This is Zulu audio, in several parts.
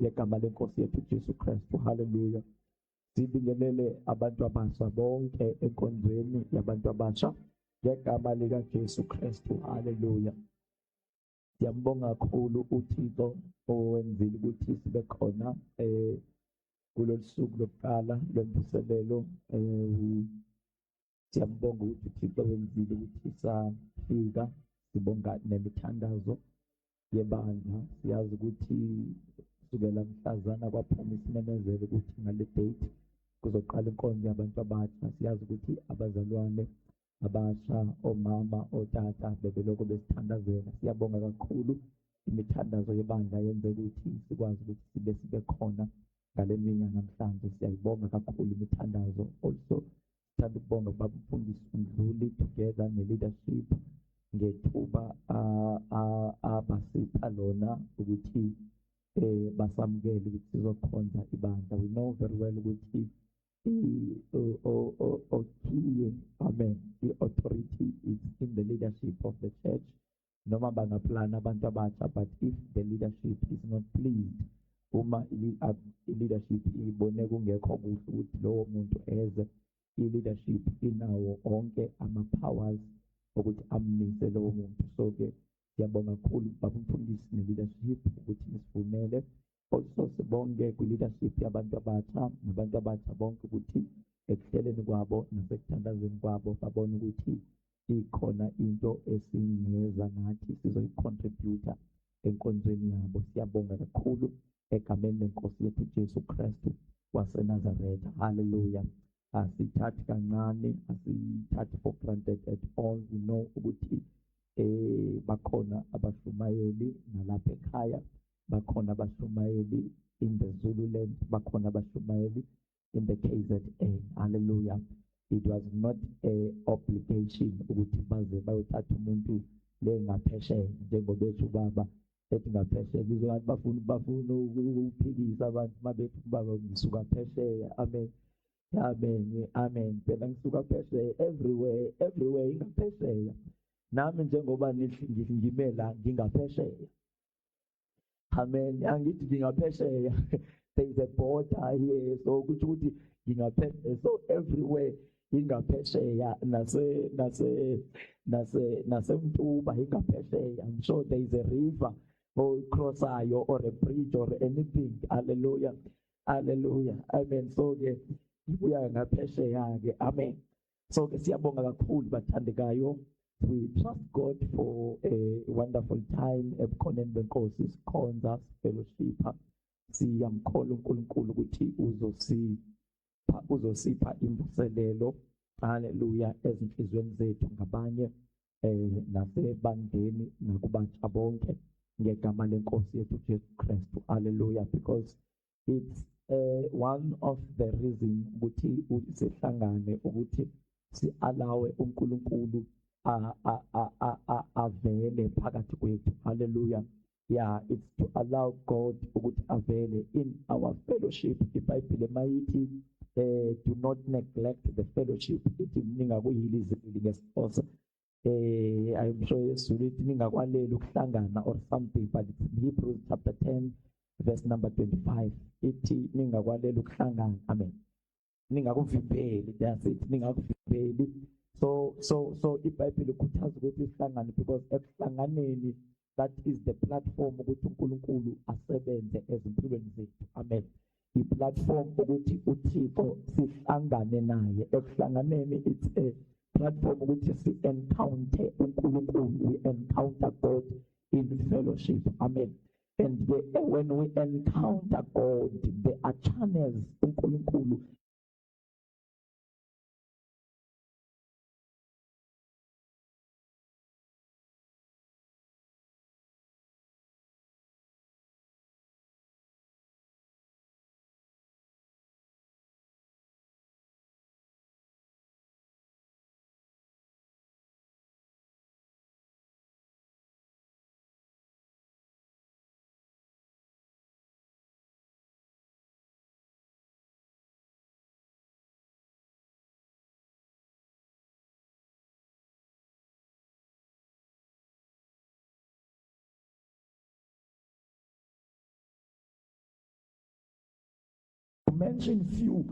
ngegama lenkosi yethu Jesu Kristu. Haleluya. Sibingelele abantu abasha bonke enkonzweni yabantu abasha ngegama lika Jesu Kristu. Haleluya. Siyambonga kakhulu uThixo owenzile ukuthi sibe khona kulolu suku lokuqala lwemvuselelo. Siyambonga ukuthi uThixo wenzile ukuthi safika. Sibonga nemithandazo yebandla. Siyazi ukuthi kusukela mhlazana kwaphuma isimemezelo ukuthi ngale date kuzoqala inkonzo yabantu abasha. Siyazi ukuthi abazalwane abasha, omama, otata bebeloko besithandazela. Siyabonga kakhulu imithandazo yebandla yenze ukuthi sikwazi ukuthi sibe khona ngale mini namhlanje. Siyayibonga kakhulu imithandazo. Also sithanda ukubonga babafundisi uMdluli together ne-leadership ngethuba abasipha lona ukuthi basamukele ukuthi sizokhonza ibandla. We know very well ukuthi amen, the authority is in the leadership of the church. Noma bangaplana abantu abasha, but if the leadership is not pleased, uma i-leadership ibone kungekho kuhle ukuthi lowo muntu eze, i-leadership inawo onke ama-powers ukuthi ammise lowo muntu. So-ke siyabonga kakhulu babamfundisi ne-leadership ukuthi nisivumele. Also sibonge kwi-leadership yabantu abasha nabantu abasha bonke ukuthi ekuhleleni kwabo nasekuthandazeni kwabo babona ukuthi ikhona into esingeza nathi sizoyicontributor enkonzweni yabo. Siyabonga kakhulu egameni lenkosi yethu Jesu Kristu waseNazaretha. Haleluya. Asithathi kancane, asithathi for granted at all. We know ukuthi bakhona abashumayeli nalapha ekhaya, bakhona abashumayeli in the Zululand, bakhona abashumayeli in the KZN. Hallelujah. It was not a obligation ukuthi baze bayothatha umuntu le ngaphesheya njengoba bethu baba ethi ngaphesheya kuzowathi bafuna ukuphikisa abantu mabethu baba ngisuka phesheya. Amen. Amen. Amen. Phela ngisuka phesheya everywhere ingaphesheya. Nami njengoba ngimela ngingaphesheya. Amen. Angithi ngingaphesheya. There is a border here, so kuthi ukuthi ngingaphesheya. So everywhere ingaphesheya nasemtuba ingaphesheya. I'm sure there is a river or crossayo or a bridge or anything. Hallelujah. Hallelujah. Amen. So ke ibuya ngaphesheya ke. Amen. So ke siyabonga kakhulu bathandekayo. We trust God for a wonderful time ebukhoneni benkosi sikhonza fellowship. Siyamkhola uNkulunkulu ukuthi uzosipha imvuselelo. Hallelujah. Ezinhlizweni zethu ngabanye nasebandleni nakubantu bonke ngegama lenkosi yethu Jesu Kristu. Hallelujah. Because it's one of the reason ukuthi sihlangane ukuthi si-allow uNkulunkulu avele phakathi kwethu. Hallelujah. Yeah, it's to allow God ukuthi avele in our fellowship. iBhayibheli mayithi do not neglect the fellowship. Ithi ningakuyili izibili ngesixhosa. I'm sure yesulu ithi ningakwaleli ukuhlangana or something, but it's Hebrews chapter 10 verse number 25. Ithi ningakwaleli ukuhlangana. Amen. Ningakuvimbeli. That's it. Ningakuvimbeli. So iBhayibheli ikhuthaza ukuthi sihlangane because ekuhlanganeni that is the platform ukuthi uNkulunkulu asebenze ezimpilweni zethu. Amen. I-platform ukuthi uThixo sihlangane naye. Ekuhlanganeni it's a platform ukuthi si-encounter uNkulunkulu. We encounter God in fellowship. Amen. And when we encounter God, there are channels uNkulunkulu mention few.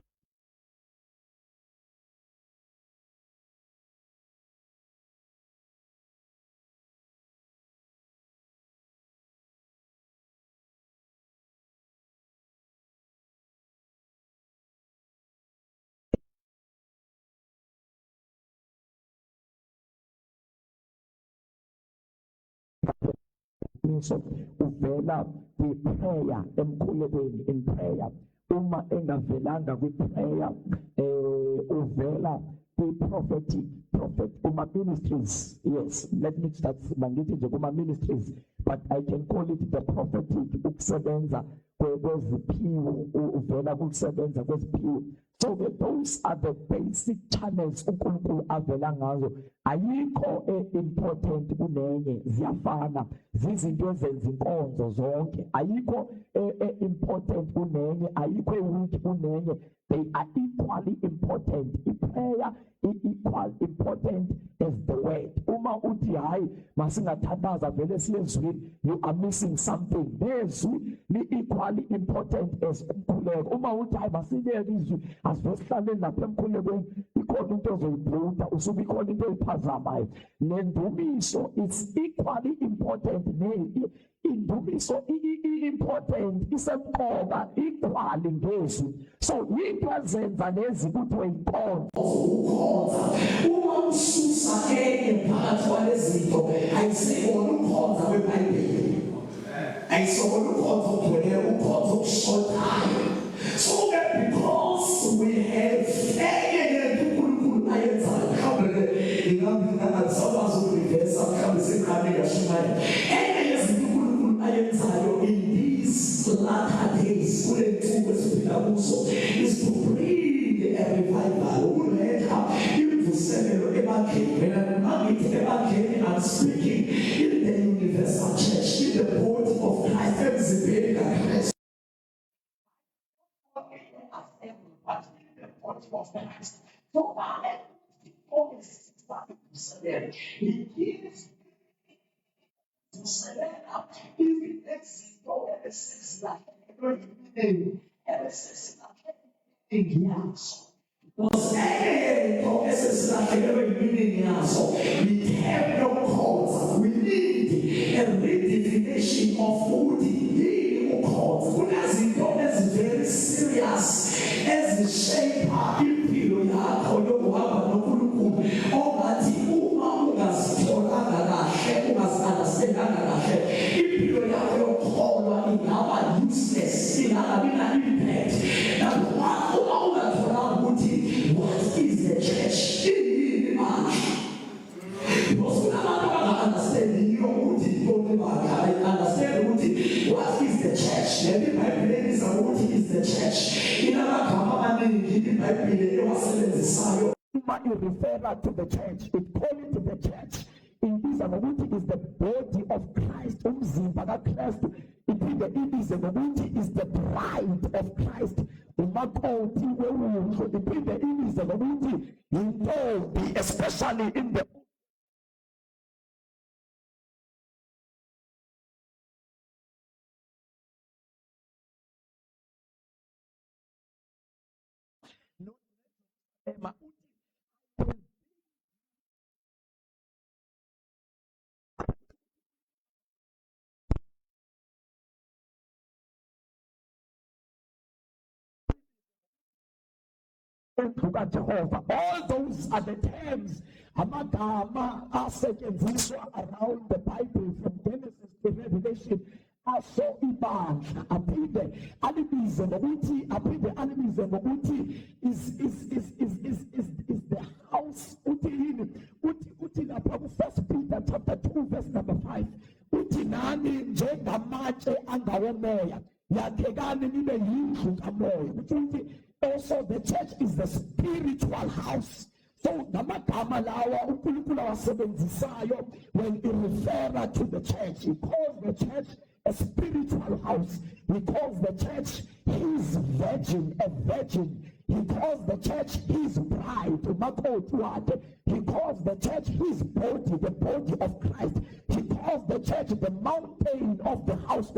So uvela kwi-prayer emkhulekweni in prayer. Uma engavelanga kwi-prayer uvela kwi-prophet uma ministries. Yes, let me start mangithi nje kuma ministries, but I can call it the prophetic, ukusebenza kweziphiwo, uvela kusebenza kweziphiwo. So those are the basic channels uNkulunkulu avela ngazo. Ayikho important kunenye, ziyafana, zizinto ezenza inkonzo zonke. Ayikho important kunenye, ayikho weak kunenye. They are equally important. Prayer is equal important as the word. Uma uthi hayi masingathandaza vele siyezwini, you are missing something. Nezwi li equally important as umkhuleko. Uma uthi hayi masileke izwi asivesihlale lapha emkhulekweni, ikhona into ozoyibhuda, usuke ikhona into oyiphazamayo. Nendumiso is equally important. Indumiso important, isemqoka equally ngezwi. So into ezenza lezi kuthiwe inkonzo ukukhonza. Uma ususa enye phakathi kwalezinto, ayisikho ukukhonza kweBhayibheli, ayisikho ukukhonza okugcweleyo, ukukhonza okushotayo. So that because we have enye uNkulunkulu ayenzayo, mhlawumbe ingasakwazi ukurivesa mhlawumbe seqale yashumayela. Enye yezinto uNkulunkulu ayenzayo in these latter days, kule nsuku esiphila kuzo, is to bring a revival, ukuletha imvuselelo ebandleni. Mina mangithi ebandleni, I'm speaking in the universal church, in the body of Christ, emzimbeni kaKristu. So that always started to say, he gives to select up even exit ever since that everything ever since that yaso. Because we have no cause. We need a redefinition of who the cause. When as it is very serious, as the shape impilo yakho yokuhamba noNkulunkulu, ongathi uma ungazitholanga kahle, ungazi-understandanga kahle, impilo yakho yokukholwa ingaba useless, ingabi na-impact. Uma ungatholanga ukuthi what is the church, iyini manje? Because kunabantu abanga-understandi ukuthi ntoni bakhe, I-understand ukuthi what is the church. Lebi iBhayibheli iza ukuthi is the church. Inamagama amaningi iBhayibheli ewasebenzisayo. Uma irefera to the church, it call it the church. Ibiza ngokuthi is the body of Christ, umzimba kaKristu. Iphinde ibize ngokuthi is the bride of Christ, umakoti wewundlu. Iphinde ibize ngokuthi yintombi, especially in the all those are the terms amagama asetshenziswa around the Bible from Genesis to Revelation. Aso ibandla aphinde alibize ngokuthi is the house. Uthi lapha ku 1 Peter chapter 2 verse number 5, uthi nani njengamatshe angawomoya yakhekani nibe yindlu kamoya. Uthi also the church is the spiritual house. So namagama lawa uNkulunkulu awasebenzisayo when he refers to the church, he calls the church a spiritual house. He calls the church his virgin, a virgin. He calls the church his bride. He calls the church his body, the body of Christ. He calls the church the mountain of the house.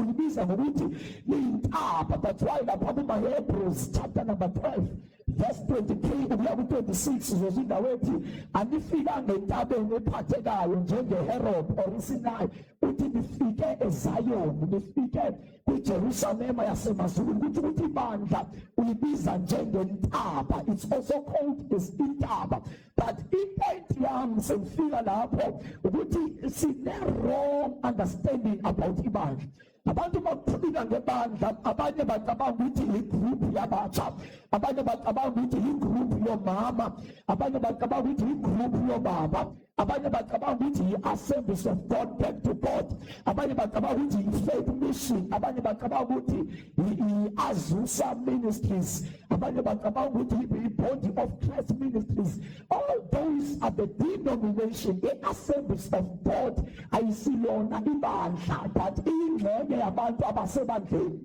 That's why the Hebrews chapter number 12 verse 23 ukuya ku-26 uzoshinda wethi anifika ngentabeni ephathekayo njengeHerod or iSinayi uthi nifike eZayoni, nifike kwiJerusalema yasemazulwini. Kuthi ukuthi ibandla ulibiza njengentaba. It's also called as intaba. But ipoint yami sengifika lapho ukuthi sine-wrong understanding about ibandla. Abantu bakhuluma ngebandla, abanye bacabanga ukuthi igroup yabatsha, abanye bacabanga ukuthi igroup yomama, abanye bacabanga ukuthi igroup yobaba, abanye bacabanga ukuthi i-Assemblies of God back to God, abanye bacabanga ukuthi i-Faith Mission, abanye bacabanga ukuthi i-Azusa Ministries, abanye bacabanga ukuthi i-Body of Christ Ministries. All those are the denomination, the Assemblies of God. Ayisilona ibandla, but ingxenye yabantu abasebandleni.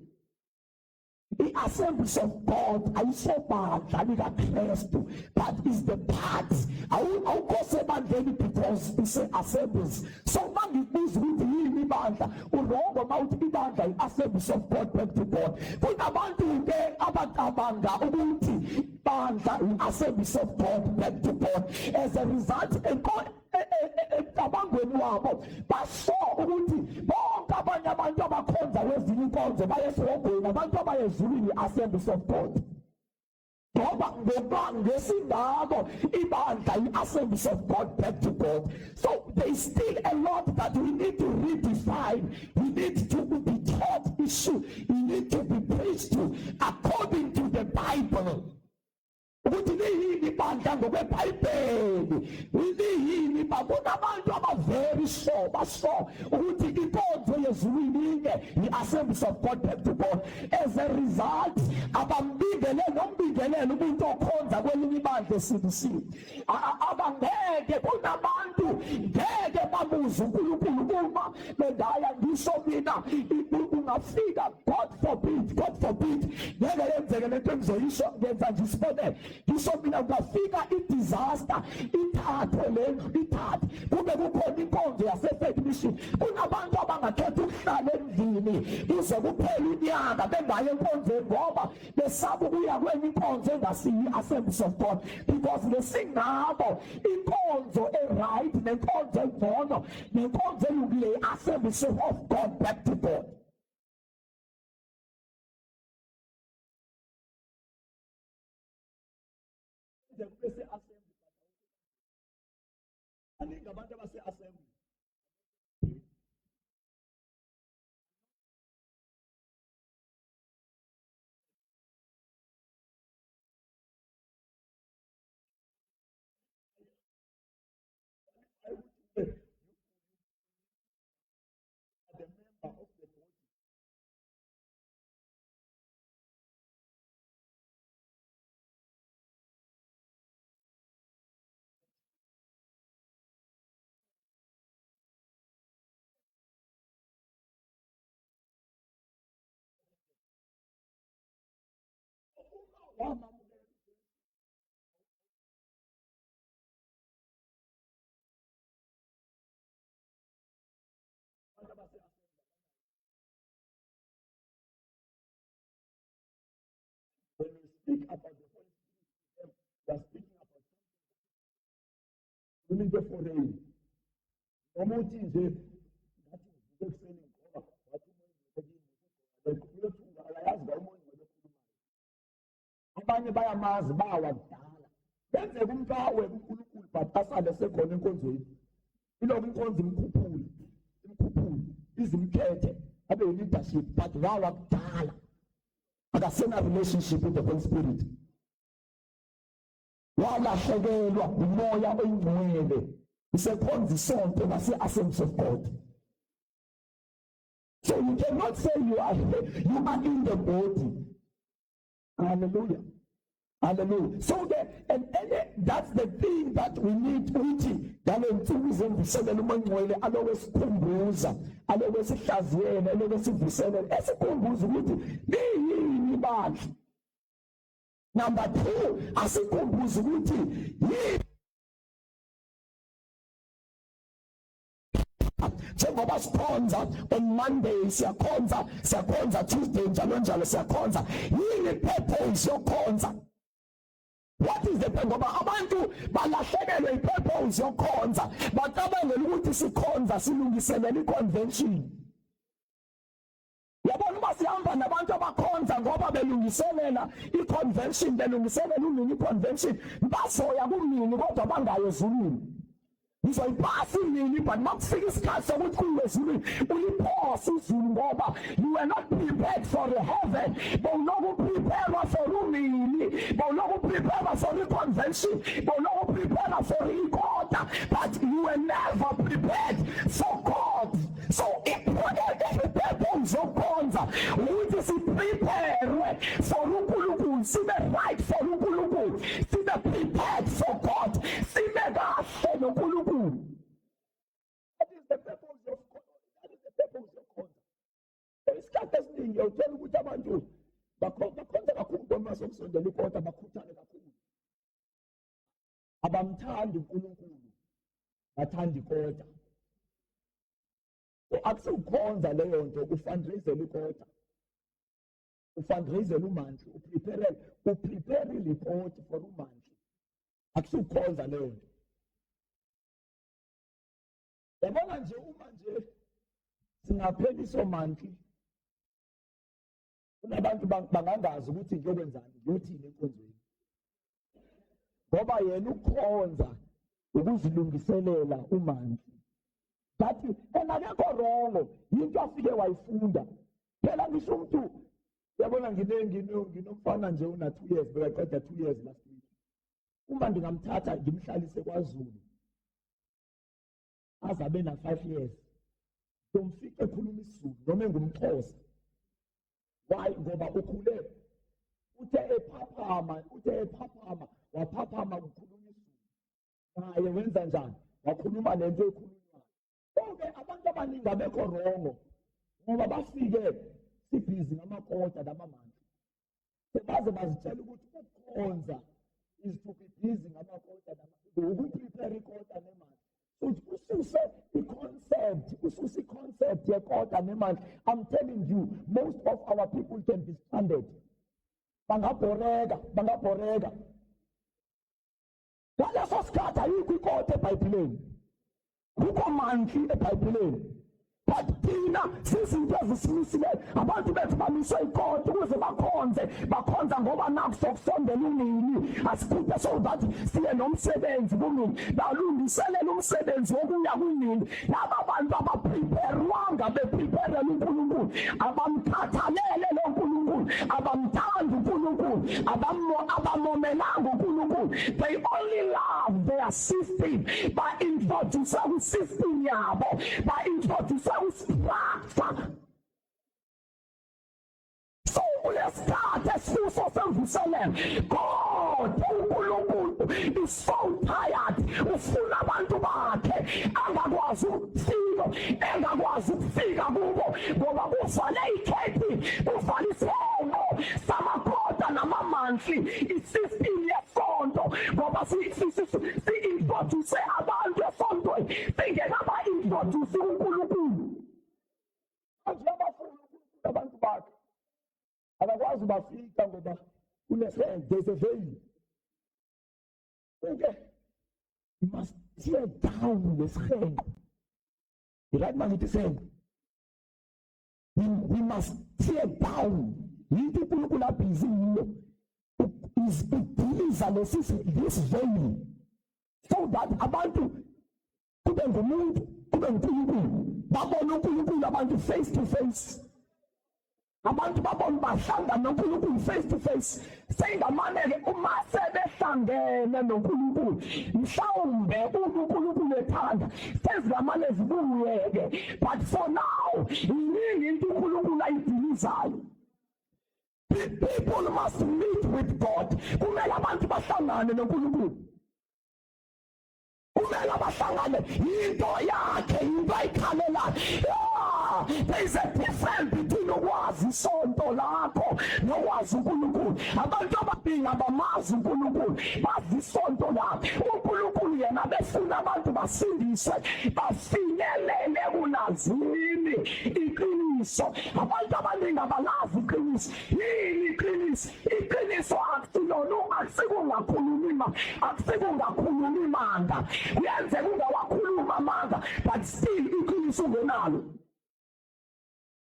The-Assemblies of God ayisobandla likaKristu, but is the part. Awukho sebandleni because it's assemblies. So mangibuza ukuthi yini ibandla, urongo mawuthi ibandla i-Assemblies of God back to God. Kunabantu ke abacabanga ukuthi ibandla i-Assemblies of God back to God. As a result, ecabangweni wabo baso ukuthi bonke abanye abantu abakhonza kwezinye inkonzo bayesihogweni, abantu abayezulwini i-Assemblies of God. Ngoba ngesindabo ibandla i-Assemblies of God back to God. So there is still a lot that we need to redefine. We need to be taught issue. We need to be preached to according to the Bible. Ukuthi liyini ibandla ngokwebhayibheli, liyini kunabantu very sure baso ukuthi inkonzo yezulwini inye i-Assemblies of God back to God. As a result, abambingelele nombingelele umuntu okhonza kwelinye ibandla CBC abangeke, kunabantu ngeke babuze uNkulunkulu uma bengaya. Ngisho mina ungafika, God forbid ngeke yenzeke lento engizoyisho, ngenza nje isibonelo. Ngisho mina ungafika i-disaster ithathe kube kukhona inkonzo yase-Faith Mission, kunabantu abangakhetha ukuhlala endlini kuze kuphela unyaka bengayi enkonzweni ngoba besaba ukuya kwenye inkonzo engasiyi i-Assemblies of God, because lesingabo inkonzo e-right nenkonzo engcono nenkonzo elungile i-Assemblies of God back to God. Abantu abase-assembly the member of the body. When we speak about the Holy Spirit, we are speaking about something. We need to foreign. Omuthi nje ngathi ngikuseni ngoba wathi umuntu ayazi ngomunye ngokukhuluma. Abanye bayamazi bawadala. Benzeka umuntu awe uNkulunkulu but asale sekhona enkonzweni. Ilokhu inkonzo imkhuphule izimkhethe abe leadership but wawakudala. Akasena relationship with the Holy Spirit. Walahlekelwa umoya oyingcwele. Isekhonza isonto nase-Assemblies of God. So you cannot say you are in the body. Hallelujah. Hallelujah. So that's the thing that we need ukuthi ngalezivuselele umangcwele alowe sikhumbuza, alowe sihlaziyele, alowe sivuselele esikhumbuza ukuthi liyini ibandla. Number 2, asikhumbuze ukuthi njengoba sikhonza on Monday, siyakhonza Tuesday, njalo siyakhonza. Yini purpose yokukhonza? What is the purpose? Ngoba abantu balahlekelwe i-purpose yokukhonza, bacabangela ukuthi sikhonza silungiselela i-convention. Yabona uma sihamba nabantu abakhonza ngoba belungiselela i-convention, belungiselela umini i-convention, bazoya kumini kodwa bangayo ezulwini. Ngizoyipasa imini, but makufika isikhathi sokuthi kuyiwe ezulwini uliphose izulu ngoba you were not prepared for the heaven. Bawulokhu prepare for umini, bawulokhu prepare for i-convention, bawulokhu prepare for ikota, but you were never prepared for God. So every purpose yokukhonza ukuthi siprepare for uNkulunkulu, sibe right for uNkulunkulu, sibe prepared for God, sibe kahle noNkulunkulu. That is the purpose of God. That is the purpose of God. Isikhathi esiningi uthola ukuthi abantu bakhonza kakhulu noma sokusondela ikota, bakhuthane kakhulu, abamthandi uNkulunkulu, bathanda ikota. Akusukhonza leyo nto, ufundraisela ikota, ufundraisela umantli, uprepare report for umantli. Akusukhonza leyo nto. Yabona nje uma nje singaphelisa mantli, kunabantu bangangazi ukuthi ngiyokwenzani, ngiyothini enkonzweni. Ngoba yena ukukhonza ukuzilungiselela umantli. But enakekho wrong, into afike wayifunda. Phela ngisho umuntu, yabona nginomfana nje una 2 years, bekaqeda 2 years last week. Uma ndingamthatha ngimhlalise kwaZulu, azabe na 5 years, domfike ekhuluma isiZulu noma engumXhosa. Why? Ngoba ukhule uthe ephaphama, waphaphama ukukhuluma isiZulu. Naye wenza njani? Wakhuluma lento ekhulunywayo. Okay, abantu abaningi abekho wrong ngoba bafike sibhizi ngamakota namamandla. Sebaze bazitshela ukuthi ukukhonza is to be busy ngamakota namamandla, ukuprepare ikota nemandla. Ususe i-concept yekota nemandla. I'm telling you, most of our people can be stranded. Bangabhoreka. Ngaleso sikhathi ayikho ikota eBhayibhelini. Kukho mantli eBhayibhelini. But thina sizinto ezisimisileyo, abantu bethu bamiswe ikota ukuze bakhonza ngoba nakho sokusondela umini, asikhuphe so that siye nomsebenzi kumini, balungiselela umsebenzi wokuya kumini. Laba bantu abapreparewanga, bepreparela uNkulunkulu, abamkhathalele lo NKulunkulu, abamthanda uNkulunkulu, abamomelanga uNkulunkulu. They only love their system, ba-introduce kwi-system yabo, ba-introduce structure. So lesikhathi esifuso semvuselelo, God uNkulunkulu is so tired, ufuna abantu bakhe angakwazi ukufika kubo ngoba uvale ikhethi, uvale isongo samakota namamantli, isystem yesonto, ngoba si-introduce abantu esontweni singekaba-introduce uNkulunkulu. Manje abafuna uNkulunkulu abantu bakhe abakwazi bafika ngoba there's a veil. Okay, you must tear down this hand. The right man is saying, we must tear down. Yinto uNkulunkulu abhizi yiyo is ukudiliza this veil, so that abantu kube ngumuntu, kube uNkulunkulu, babone uNkulunkulu abantu face to face. Abantu babona bahlangana noNkulunkulu face to face. Sengamane-ke uma sebehlangene noNkulunkulu, mhlawumbe uNkulunkulu ethanda sezingamane zibuyeke, but for now iningi into uNkulunkulu ayidilizayo. People must meet with God. Kumele abantu bahlangane noNkulunkulu, kumele bahlangane into yakhe, into ayikhalelayo. there is a difference between ukwazi isonto lakho nokwazi uNkulunkulu. Abantu abaningi abamazi uNkulunkulu, bazi isonto lakho. uNkulunkulu yena befuna abantu basindiswe, bafinyelele kunazini iqiniso. Abantu abaningi abalazi iqiniso. Yini iqiniso? Iqiniso akusilona, akusikungakhulumi manga, kuyenzeka ungawakhuluma amanga, but still iqiniso ungenalo.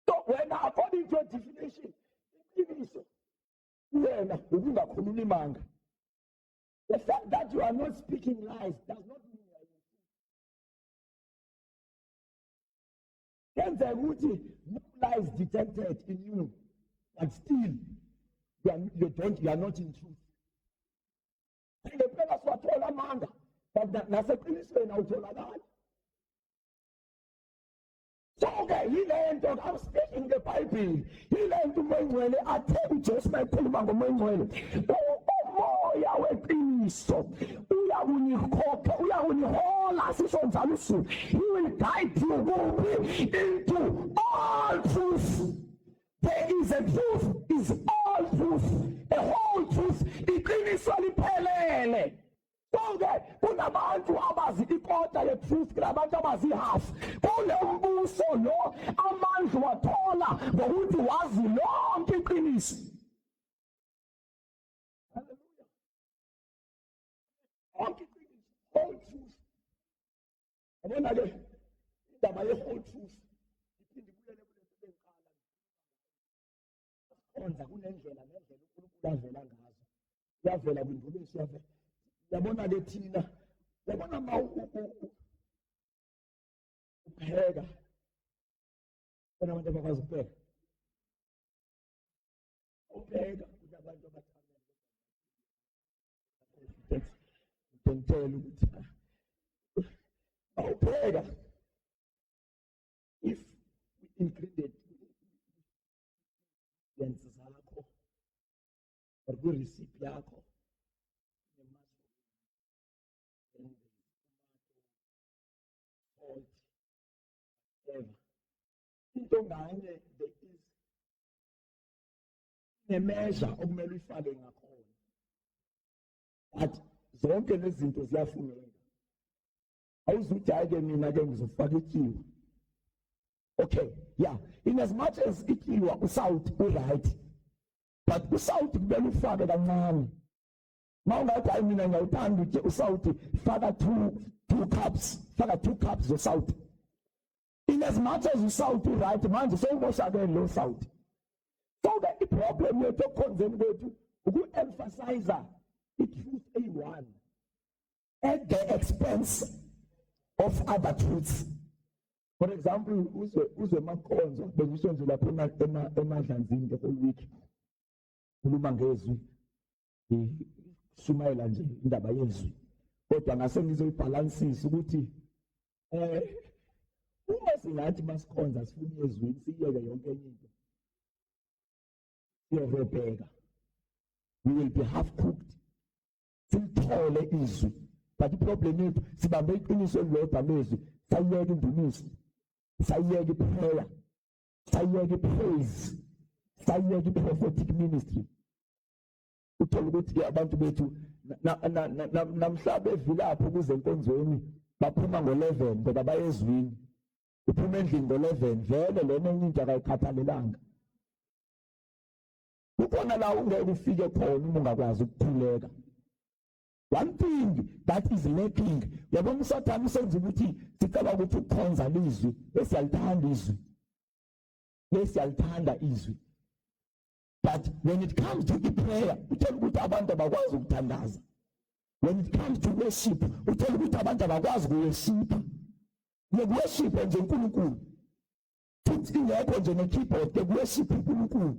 So when according to a definition, iqiniso yena ukungakhulumi manga. The fact that you are not speaking lies does not mean you are in truth. Kenzeka ukuthi no lies detected in you, but still you are not in truth. Ngempela siwathola amanga, but naseqinisweni awutholakali. So-ke yile nto I'm speaking the Bible, yile nto umoya ngcwele athe uJesu mayekhuluma ngomoya ngcwele, umoya weqiniso uyakunikhokha, uyakunihola, sisho njalo usuku. He will guide you into all truth. There is a truth, is all truth, a whole truth, iqiniso liphelele. So-ke kunabantu abazi ikota ye-truth, kunabantu abazi half. Kule mbuso lo amandla wathola ngokuthi wazi lonke iqiniso. Hallelujah. Lonke iqiniso, whole truth. Yabona-ke indaba ye-whole truth iphinde ibuyele kulento bengiqala. Konza kunendlela uNkulunkulu avela ngazo. Uyavela kwindulumiso, uyavela. Yabona-ke thina, yabona ma upheka, bona abantu abakwazi ukupheka. Upheka kunabantu abathandana ngitshela ukuthi awupheka, if ingredient zakho or kwi-recipe yakho into nganye, there is ne-measure okumele uyifake ngakhona, but zonke lezi zinto ziyafuneka. Awuzuthi hayi-ke mina-ke ngizofaka ityiwa. Okay, yeah, in as much as ityiwa usawuthi u-right, but usawuthi kumele ufake kancane. Ma ungathi hayi mina ngiyawuthanda utye usawuthi faka two cups, faka 2 cups zosawuthi. In as much as usawuthi u-right, manje sewumoshakele lo sawuthi. So that the problem yethu okukhonzeni kwethu uku-emphasize i-truth eyi-one at the expense of other truths. For example, uzwe makhonzo bengisho nje lapho emadlanzini the whole week, khuluma ngezwi, shumayela nje indaba yezwi, kodwa ngase ngizoyibhalansisa ukuthi uma singathi masikhonza sifuna ezwini siyeke yonke enye into, siyobheka, we will be half cooked. Silithole izwi, but iproblem yethu sibambe iqiniso elilodwa lezwi, sayiyeka indumiso, sayiyeka iprayer, sayiyeka ipraise, sayiyeka prophetic ministry. Uthola ukuthi abantu bethu namhla bevilapho kuze enkonzweni baphuma ngo-11 ngoba bayezwini. Uphuma endlini ngo-11 vele lena enye into akayikhathalelanga. Kukhona la ungeke ufike khona uma ungakwazi ukukhuleka. One thing that is lacking, yabona uSathane usenza ukuthi sicabanga ukuthi ukukhonza lizwi, esiyalithanda izwi, lesiyalithanda izwi. But when it comes to prayer, uthola ukuthi abantu abakwazi ukuthandaza. When it comes to worship, uthola ukuthi abantu abakwazi ukuworshipha. Worship nje uNkulunkulu. Futhi ingekho nje ne-keyboard worship uNkulunkulu.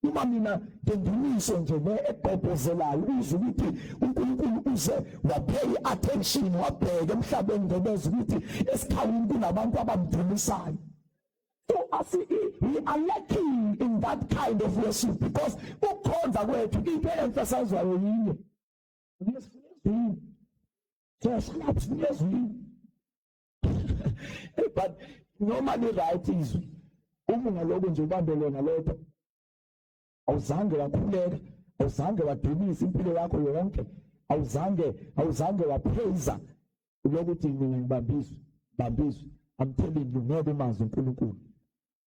Uma mina ngendumiso nje ne-egqobhozelayo uzwe ukuthi uNkulunkulu uze wapay attention, wabheke emhlabeni ngobeza ukuthi esikhawini kunabantu abamdumisayo. So we are lacking in that kind of worship because ukukhonza kwethu into emphasizwayo yinye. But normally right izwi uma ungaloko nje ubambelena lodwa awuzange wakhuleka, awuzange wadumisa impilo yakho yonke, awuzange wapheza lokuthi mina ngibambiswe. I'm telling you, ngeke umazi uNkulunkulu.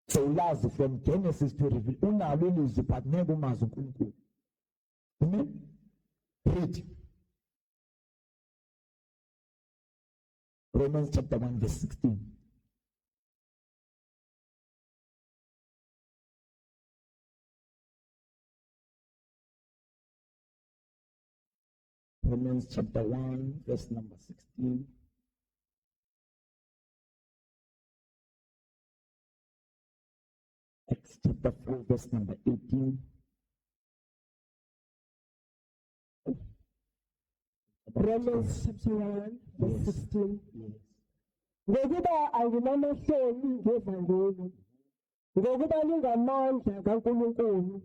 So ulazi from Genesis to Revelation, unalo ilizwi but ngeke umazi uNkulunkulu. Amen. Read Romans chapter 1 verse 16. Romans chapter 1 verse number 16. Acts chapter 4 verse number 18. Romans chapter 1 verse Yes. 16. Yes. Ngokuba anginamahloni ngevangeli, ngokuba lingamandla kaNkulunkulu,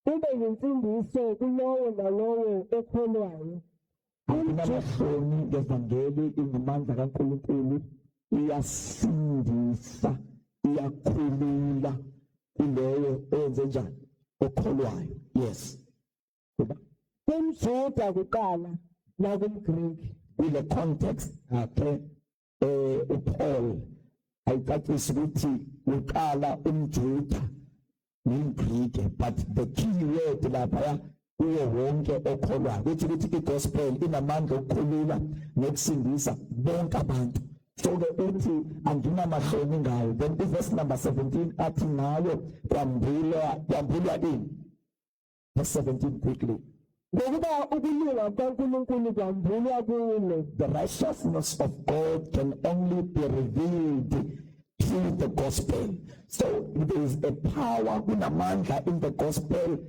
kube yinsindiso kulowo nalowo ekholwayo. Inamahloni ngevangeli ingamandla kaNkulunkulu, iyasindisa, iyakhulula kuleyo oyenze njani, okholwayo. Yes. Kuba Kumjuda kuqala nakumGreki. kule context akhe uPaul ayicacisa ukuthi uqala umJuda nomGreki, but the key word lapha kuyo wonke okholwayo ukuthi igospel inamandla okukhulula nokusindisa bonke abantu. So ke uthi anginamahloni ngayo. Then verse number 17 athi nayo kwambulwa ini. Verse 17 quickly. Ngokuba ukulunga kaNkulunkulu kwambulwa kulo. The righteousness of God can only be revealed through the gospel. So there is a power kunamandla in the gospel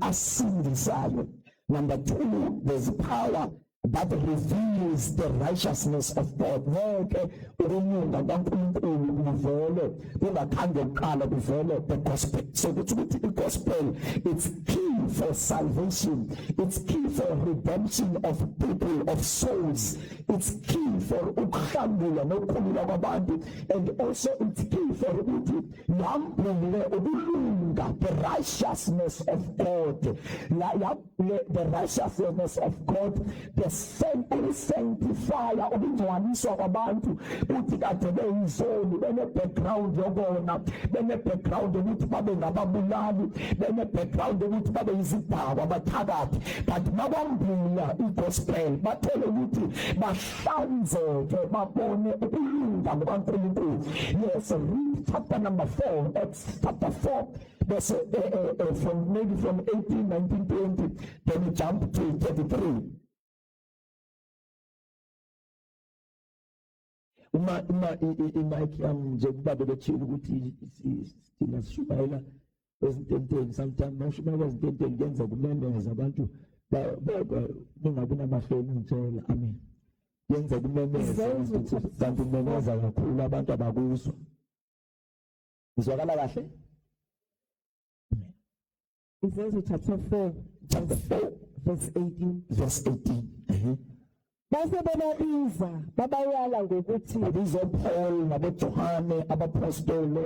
asindisayo. Number two, there's power that reveals the righteousness of God. Ngeke ukulunga kaNkulunkulu kuvele kungakhange kuqala kuvele the gospel. So ukuthi the gospel, it's key for salvation, it's key for redemption of people, of souls, it's key for ukuhlambula nokukhulula kwabantu, and also it's key for ukuthi yambule ukulunga, the righteousness of God, the righteousness of God, the sanctifier, ukungcwaliswa kwabantu, uthi kade beyizoni, bene-background yokona, bene-background yokuthi babe ngababulali, bene-background yokuthi babe yizidakwa abathakathi, but mabambula igospel bathole ukuthi bahlanzeke, babone ukulunga kukaNkulunkulu. Yes, read chapter number 4, Acts chapter 4, verse from 18, 19, 20, then we jump to 33. Uma imike yami nje kuba bebethile ukuthi sina sishumayela ezintenteni, sometimes mashumayela ezintenteni kuyenza kumemeza abantu bengabi namahloni ngitshela. Amen. Yenza kumemeza kanti kumemeza kakhulu abantu abakuzwa. Izwakala kahle? Izenzo chapter 4 verse 18. Verse 18. Base bebabiza babayala ngokuthi Babiza uPaul naboJohane abapostoli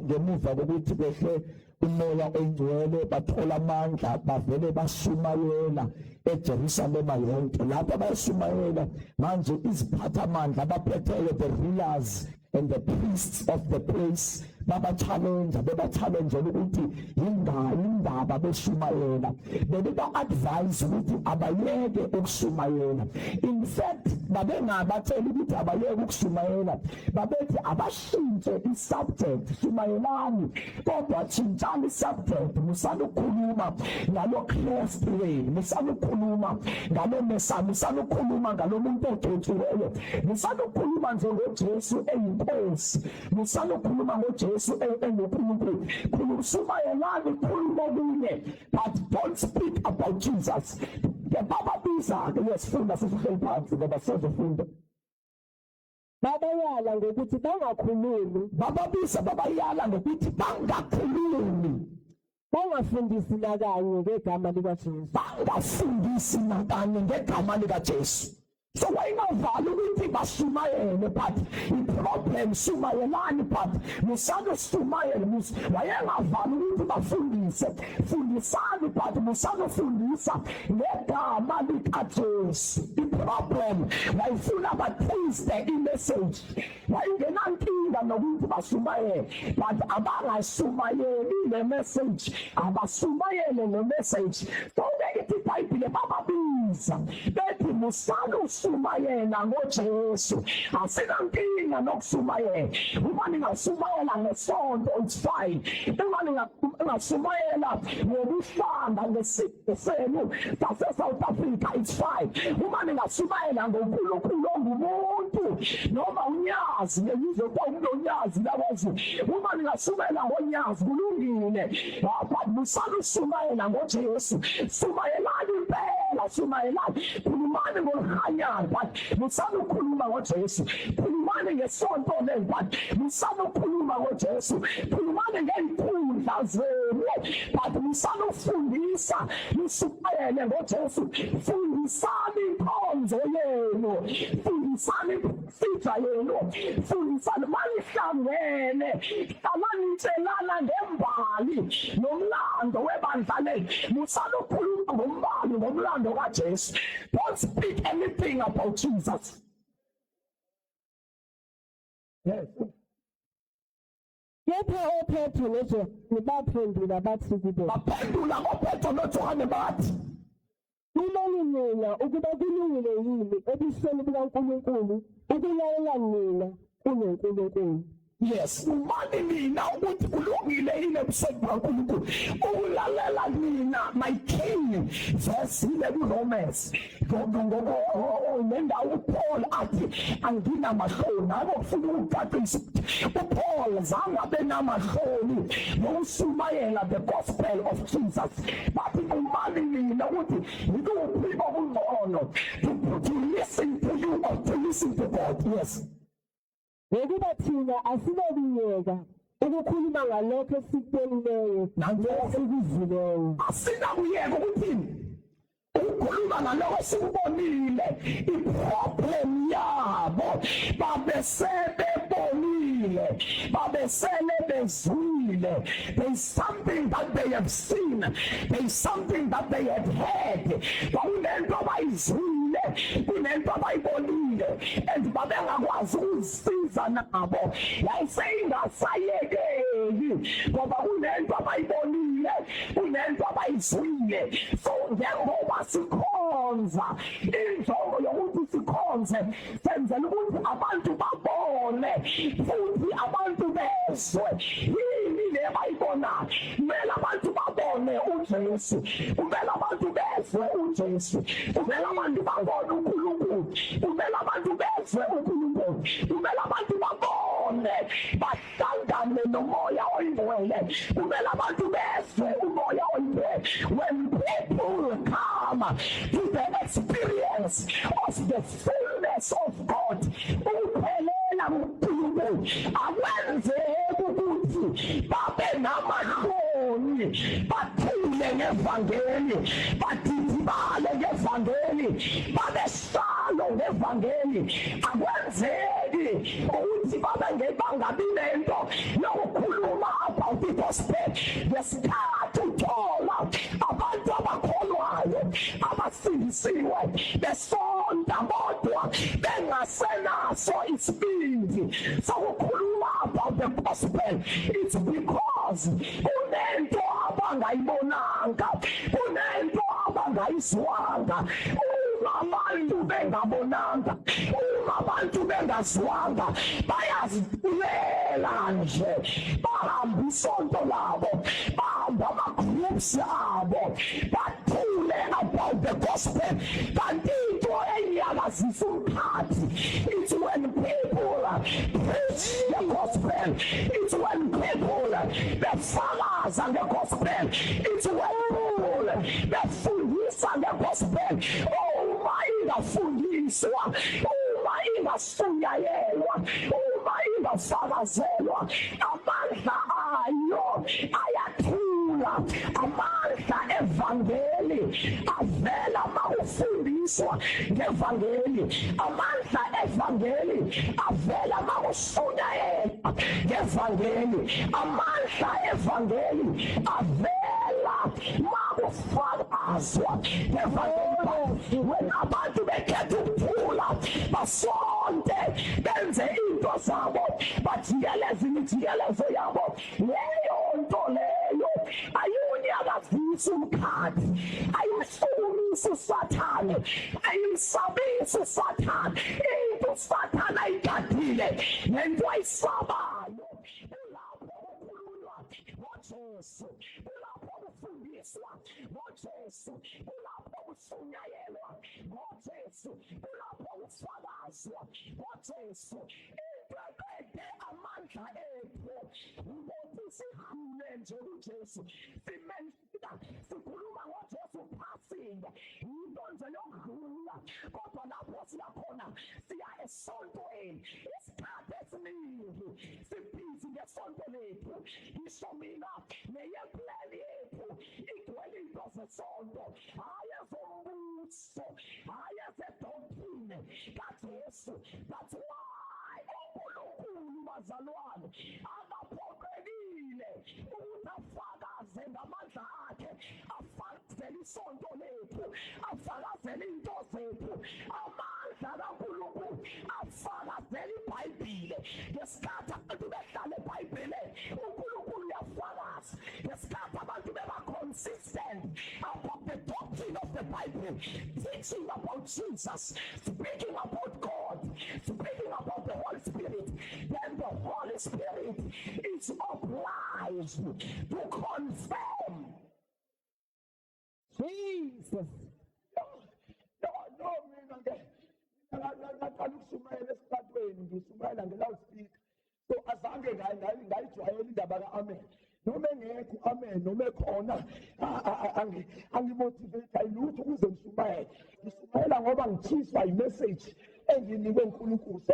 ngemuva kokuthi behle umoya oyingcwele, bathola amandla, bavele bashumayela eJerusalema yonke. Lapho bayashumayela manje iziphathamandla abaphetheyo, the rulers and the priests of the place, beba-challenge ukuthi yindaba beshumayela. Beba-advise ukuthi abayeke ukushumayela. In fact, babengabatshela ukuthi abayeke ukushumayela, babethi abashintshe i-subject, shumayelani kodwa tshintshani i-subject, musalukhuluma ngalo Christ way, musalukhuluma ngalo Messiah, musalukhuluma ngalo muntu ogcotshiweyo, musalukhuluma nje ngoJesu eyinkosi, musalukhuluma ngoJesu enguNkulunkulu. Khulumayelani, khuluma kunye, but don't speak about Jesus. Bababiza yesifunda sesihleli phansi ngoba sizofunda. babayala ngokuthi bangakhulumi, Bababiza babayala ngokuthi bangakhulumi, bangafundisi nakanye ngegama likaJesu. bangafundisi nakanye ngegama likaJesu. So wayengavali ukuthi bashumayele, but i-problem shumayelani, but musake shumayele, wayengavali ukuthi fundisani, but musake fundisa ngegama likaJesu. I-problem wayefuna bathiste i-message, wayengenankinga nokuthi bashumayele, but abangashumayeli le-message, abashumayele le-message. So bekithi iBhayibhile bababiza bethi musake usumayela ngoJesu, asinankinga nokusumayela. Uma ningasumayela ngesonto, it's fine. Uma ningasumayela ngobuhlanga ngesenu sase-South Africa, it's fine. Uma ningasumayela ngoNkulunkulu ongumuntu noma unyazi, ngiyizwe kuba umuntu onyazi lakwazi. Uma ningasumayela ngonyazi kulungile, but musale usumayela ngoJesu. Sumayelani impela, sumayelani, khulumani ngolhanyana, but musale ukhuluma ngoJesu. Khulumani ngesonto leli, but musale ukhuluma ngoJesu. Khulumani ngey'nkundla zenu, but musale ufundisa, musumayele ngoJesu. Fundisani inkonzo yenu, fundisani imfihlo yenu, fundisani manihlangene, hlalani nitshelana ngembali nomlando webandla leli. Musale ukhuluma ngombali ngomlando kaJesu. Don't speak anything about Jesus. Yes. Kepha oPetro noJohane baphendula bathi kubo, Baphendula ngoPetro noJohane bathi, "Kuleli nina ukuba kulungile yini ebusweni bukaNkulunkulu ukulalela nina kunoNkulunkulu?" yes, umani nina ukuthi kulungile yini ebusweni bukaNkulunkulu ukulalela nina, my king. Verse 11 Romans, nendawo uPaul athi anginamahloni. Akufuna ukucacisa uPaul zange abe namahloni ngokusumayela the gospel of Jesus, but umani nina ukuthi yikuphi okungcono, to listen to you or to listen to God. Yes. Ngokuba thina asinakuyeka ukukhuluma ngalokho esikubonileyo nesikuzwileyo. Asinakuyeka ukuthini? Ukukhuluma ngalokho esikubonile. I-problem yabo babesebebonile, babesele bezwile. There is something that they have seen, there is something that they had heard. Kunento abayizwile, kunento abayibonile, and babengakwazi ukuzisiza nabo. Yayiseyingasayekeki ngoba kunento abayibonile, kunento abayizwile. So njengoba sikhonza, injongo yokuthi sikhonze senzela ukuthi abantu babone futhi abantu bezwe. Yini le bayibonayo? Kumele abantu babone uJesu, kumele abantu bezwe uJesu, kumele abantu babone uNkulunkulu, kumele abantu bezwe uNkulunkulu, kumele abantu babone, bahlangane nomoya oyingcwele, kumele abantu bezwe umoya oyingcwele. When people come to the experience of the fullness of God, ukuphelela kuNkulunkulu, akwenzeki ukuthi babe namahloni, bathule ngevangeli, badidibale ngevangeli, babesalo ngevangeli. Akwenzeki ukuthi bangabi nento yokukhuluma about the gospel. Ngesikhathi uthola abantu abakholwayo abasindisiwe besonda bodwa bengasenaso isibindi sokukhuluma about the gospel, it's because kunento abangayibonanga, kunento abangayizwanga. Abantu bengabonanga, abantu bengazwanga, bayazipulela nje, bahamba isonto labo, bahamba ama-groups abo, bathule about the gospel. Kanti into eyakazisa umkhathi, it's when people preach the gospel, it's when people befakaza nge-gospel, it's when people befundisa nge-gospel. Uma ingafundiswa, uma ingasunyayelwa, uma ingafakazelwa, amandla ayo ayathula. Amandla evangeli avela mawufundisa ufundiswa ngevangeli. Amandla evangeli avela makushunyayela ngevangeli. Amandla evangeli avela makufakazwa ngevangeli. Wena abantu bekhetha ukuthula basonte benze into zabo bajikeleze imijikelezo yabo, leyo nto leyo ayunyakazisa umkhathi, ayimhlukumisi usathane, ayimsabisi usathane. Into usathane ayigadile nento ayisabayo. Kulapho kukhulunywa ngoJesu, kulapho kufundiswa ngoJesu, kulapho kushunyayelwa ngoJesu, kulapho kufakazwa ngoJesu. Into eqede amandla ethu ukuthi sihambe nje kuJesu, simenzela sikhuluma ngoJesu phasing, into nje yokudlula. Kodwa lapho siyakhona siya esontweni isikhathi esiningi sibhizi ngesonto lethu. Ngisho mina neyeplani yethu igcwele into zesonto, hhayi ezombuso, hhayi ezedoktrine kaJesu. That's why uNkulunkulu bazalwane akaphoqelile ukuthi afakaze ngamandla akhe, afakazele isonto lethu, afakazele into zethu. Amandla kaNkulunkulu afakazele iBhayibhile. Ngesikhathi abantu behlala eBhayibhelini uNkulunkulu uyafakaza. Ngesikhathi abantu beba consistent about the doctrine of the Bible, teaching about Jesus, speaking about God, speaking about the Holy Spirit, then the Holy Spirit is obliged to confirm. Jesus. No, ngaqala ukushumayela esitratweni, ngishumayela nge-loudspeaker. So azange ngayijwayela indaba ka-amen. Noma engekho amen, noma ekhona angimotivate ayilutho ukuze ngishumayele. Ngishumayela ngoba ngithiswa imessage enginikwe uNkulunkulu. So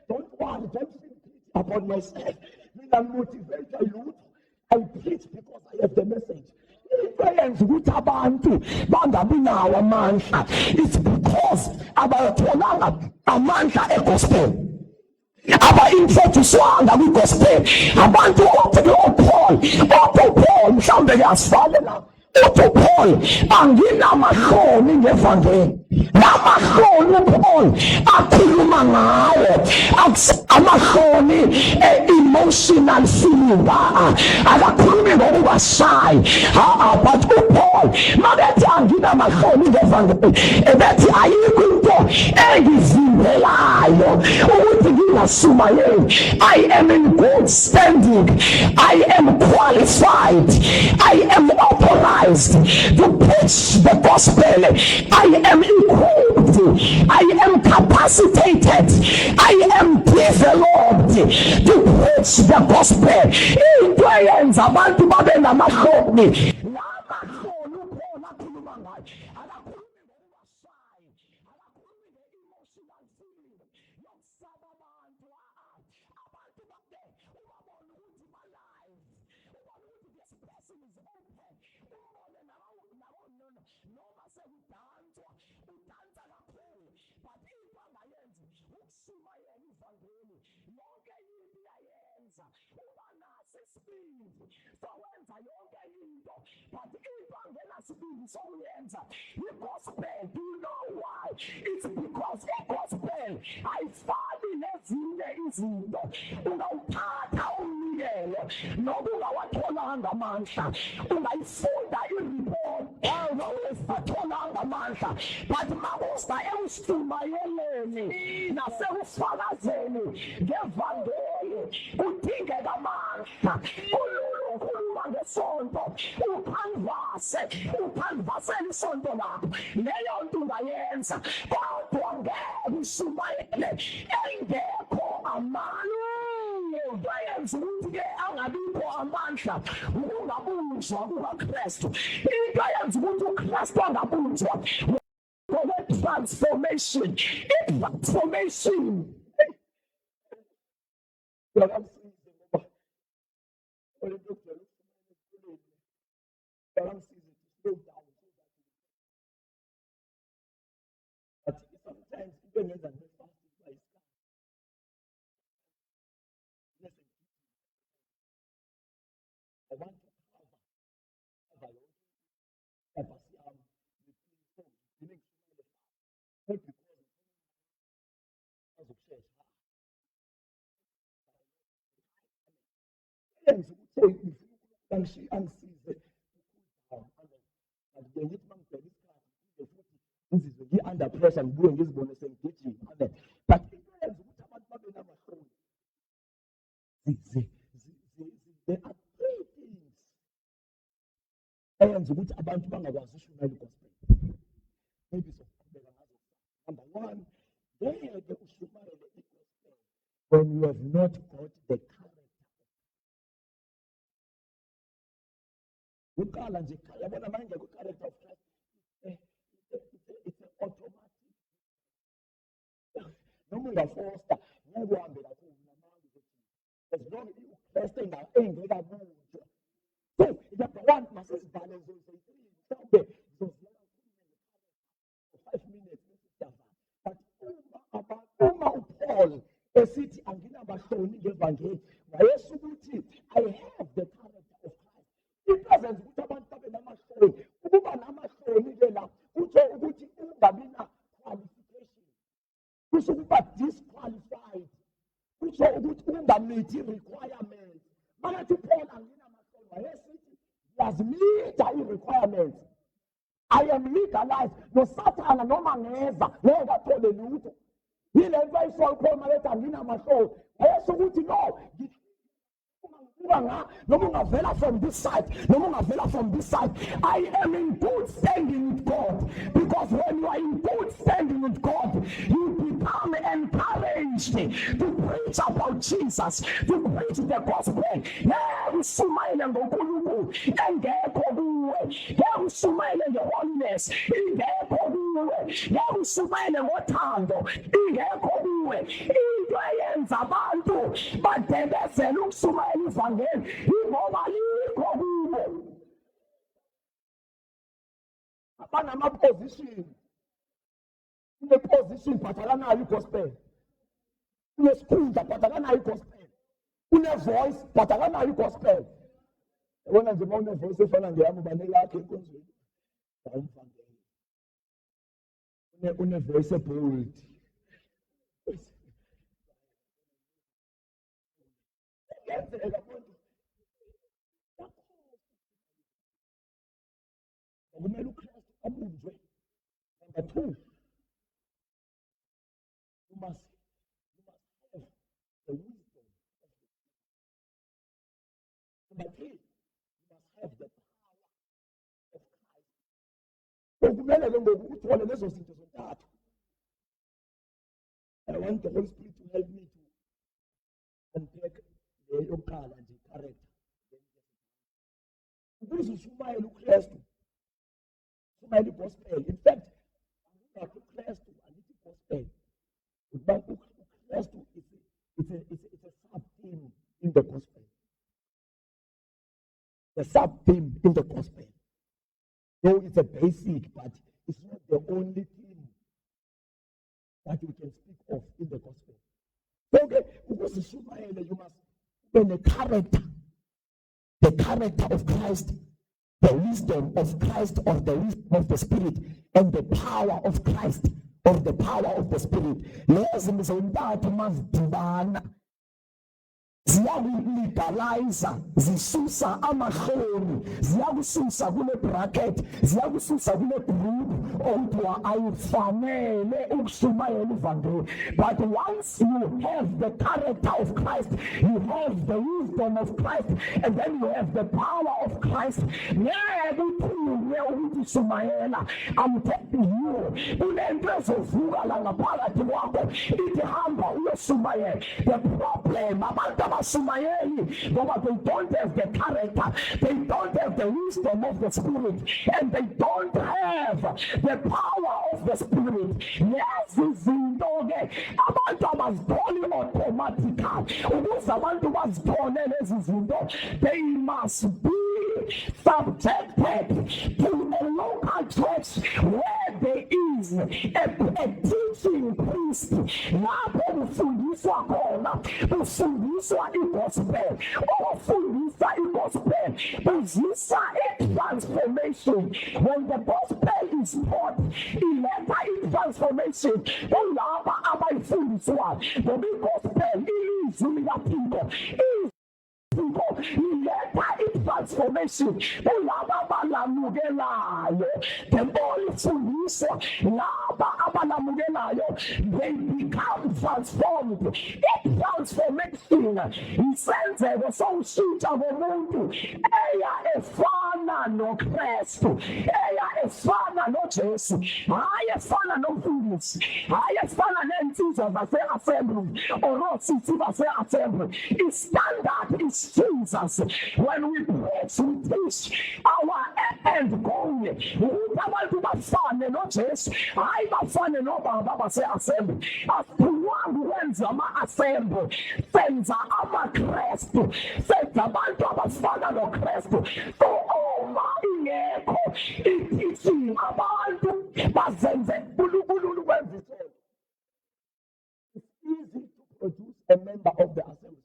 don't worry, don't feel pity about myself. Mina ngimotivate ayilutho. I preach because I have the message. Eyenza ukuthi abantu bangabi nawo amandla, it's because abatholanga amandla egospel, aba-introducewanga kwigospel. Abantu Paul mhlawumbe ke asivalela uthi Paul anginamahloni ngevangeli. Namahloni uPaul akhuluma ngawo amahloni emotional feeling, akakhulumi ngokubasayi, but uPaul mabethi anginamahloni ngevangeli ebethi ayikho into engivimbelayo ukuthi ngingashumayeli. I am in good standing, I am qualified, I am authorized to preach the gospel, I am equipped, I am capacitated, I am developed to preach the gospel. Into eyenza abantu babe namahloni, namahloni uPaul akhuluma ngayo, akakhulumi ngokubasayi, akakhulumi nge-emotional feeling yokusaba abantu. Abantu bake ubabone ukuthi balive, ubone ukuthi this person is open, ubone noma sekudanswa udansa kakhulu, but into angayenzi ukushumayela ivangeli. Yonke into iyayenza, uba naso isibindi sokwenza yonke into, but into angenasibindi sokuyenza i-gospel. Do you know why? It's because i-gospel ayifani nezinye izinto. Ungawuthatha umnikelo noba ungawatholanga amandla, ungayifunda ireport nowesatholanga amandla, but makuza ekushumayeleni nasekufakazeni ngevangeli kudingeka amandla. Ukhuluma ngesonto, ukhanvasele isonto lakho, leyo nto ungayenza, kodwa ngeke ushumayele engekho amandla. Into eyenza ukuthi-ke angabikho amandla ukungabunjwa kukaKristu. Into eyenza ukuthi uKristu angabunjwa transformation. I-transformation bengenza nefast kuba isikhathi. Listen, I want to cover your capacity with feeling not because of success. Yes, so angisize ngithi mangibheka isikhathi ngizizwe ngi-under pressure ngibuye ngizibone sengigijima. Amen. But into eyenza ukuthi abantu babe namahloni, there are three things eyenza ukuthi abantu bangakwazi ushumayela igospel. Maybe sokuqhubeka ngazo. Number one, ngeke ushumayele igospel when you have not got the character. Uqala nje yabona manje ku-character of Christ, it's automatic. Noma ungafosta ngeke uhambe kakhulu namanga ukuthi as long as ufosta engekabunjwa. So number one, masizibhale zoyi-3 mhlawumbe zoziyela 5 minutes but uma uPaul esithi anginabahloni ngevangeli wayesho ukuthi I have the character of Christ. It doesn't ukuthi abantu babe namahloni. Ukuba namahloni ke la kutho ukuthi ungabi na qualification, kusho ukuba disqualified, kusho ukuthi ungamethi requirements. Manje Paul anginamahloni wayesithi yazimita i-requirements. I am legalized. No Satan noma ngeza ngeke athole lutho. Yile nto ayisho Paul malethi anginamahloni wayesho ukuthi no, from this side, from this side, I am in good standing with God. Because when you are in good standing with God, you become encouraged to preach about Jesus, to preach the gospel. Usumayele ngoNkulunkulu engekho kuwe, usumayele ngeholiness ingekho kuwe, usumayele ngothando ingekho kuwe. Into eyenza abantu badebezela ukushumayela ivangeli ingoba likho kubo. Abanama-position, une-position bhatalanayo igospel, unesikhundla bhatalanayo igospel, une-voice bhatalanayo igospel. Yabona nje uma une-voice efana ngeyami ubane yakhe enkonzweni awumvangeli. Une-voice ebold. Kuyenzeka manje. Kumele uKristu abunjwe. Number 2, you must have the wisdom of the Spirit. Number 3, you must have the power of Christ. So kumele ke ngoku uthole lezo zinto zontathu. I want the Holy Spirit to help me to unpack yokuqala nje character. Ukuze ushumayele uKristu, ushumayele igospel. In fact, angikho uKristu angithi gospel. But uKristu it's a sub-theme in the gospel. The sub-theme in the gospel. Though it's a basic, but it's not the only theme that we can speak of in the gospel. So okay, because you must be the character of Christ, the wisdom of Christ, or the wisdom of the Spirit, and the power of Christ, or the power of the Spirit. Lezi zontathu mazidibana ziyakulegaliza, zisusa amahloni, ziyakususa kule bracket, ziyakususa kule group okuthiwa ayifanele ukushumayela ivangeli. But once you have the character of Christ, you have the wisdom of Christ, and then you have the power of Christ, ngeke uthunywe ukuthi shumayela. I'm telling you, kunento ezovuka la ngaphakathi kwakho ithi hamba uyoshumayela. The problem abantu Sumayeli, but they don't have the character, they don't have the wisdom of the Spirit, and they don't have the power of the Spirit. Yes, izinto ke abantu abaziboni automatically. Ukuze abantu bazibone lezi zinto, they must be subjected to a local church where there is a teaching priest lapho kufundiswa khona, kufundiswa i-gospel, okufundisa i-gospel kuzisa i-transformation. When the gospel is taught, iletha i-transformation kulaba abayifundiswayo, ngoba i-gospel ilizwi likaThixo, iletha i-transformation kulaba abalamukelayo. The more ifundiswa laba abalamukelayo, they become transformed. I-transformation isenzeko sowushintsha ngomuntu eya efana noKristu, eya efana noJesu, hayi efana nomfundisi, hayi efana nensizwa zase-assembly or osisi base-assembly. I-standard is Jesus. When we preach, we teach, our end goal ukuthi abantu bafane noJesu, hayi bafane nobaba base-assembly. Asiphilwanga ukwenza ama-assembly, senza amaKristu, senza abantu abafana noKristu. So uma ingekho i-teaching, abantu bazenze uNkulunkulu ukwenza isonto. It's easy to produce a member of the assembly.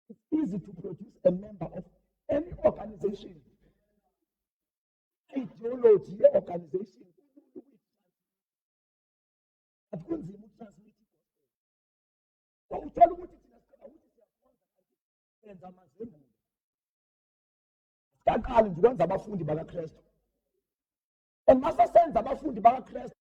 It's easy to produce a member of any organization. Ideology, organization. But kunzima ukutransmit igospel. Uthola ukuthi thina sicela ukuthi siyakhonza amazembulo. Saqala nje ukwenza abafundi bakaKristu. And mase senza abafundi bakaKristu,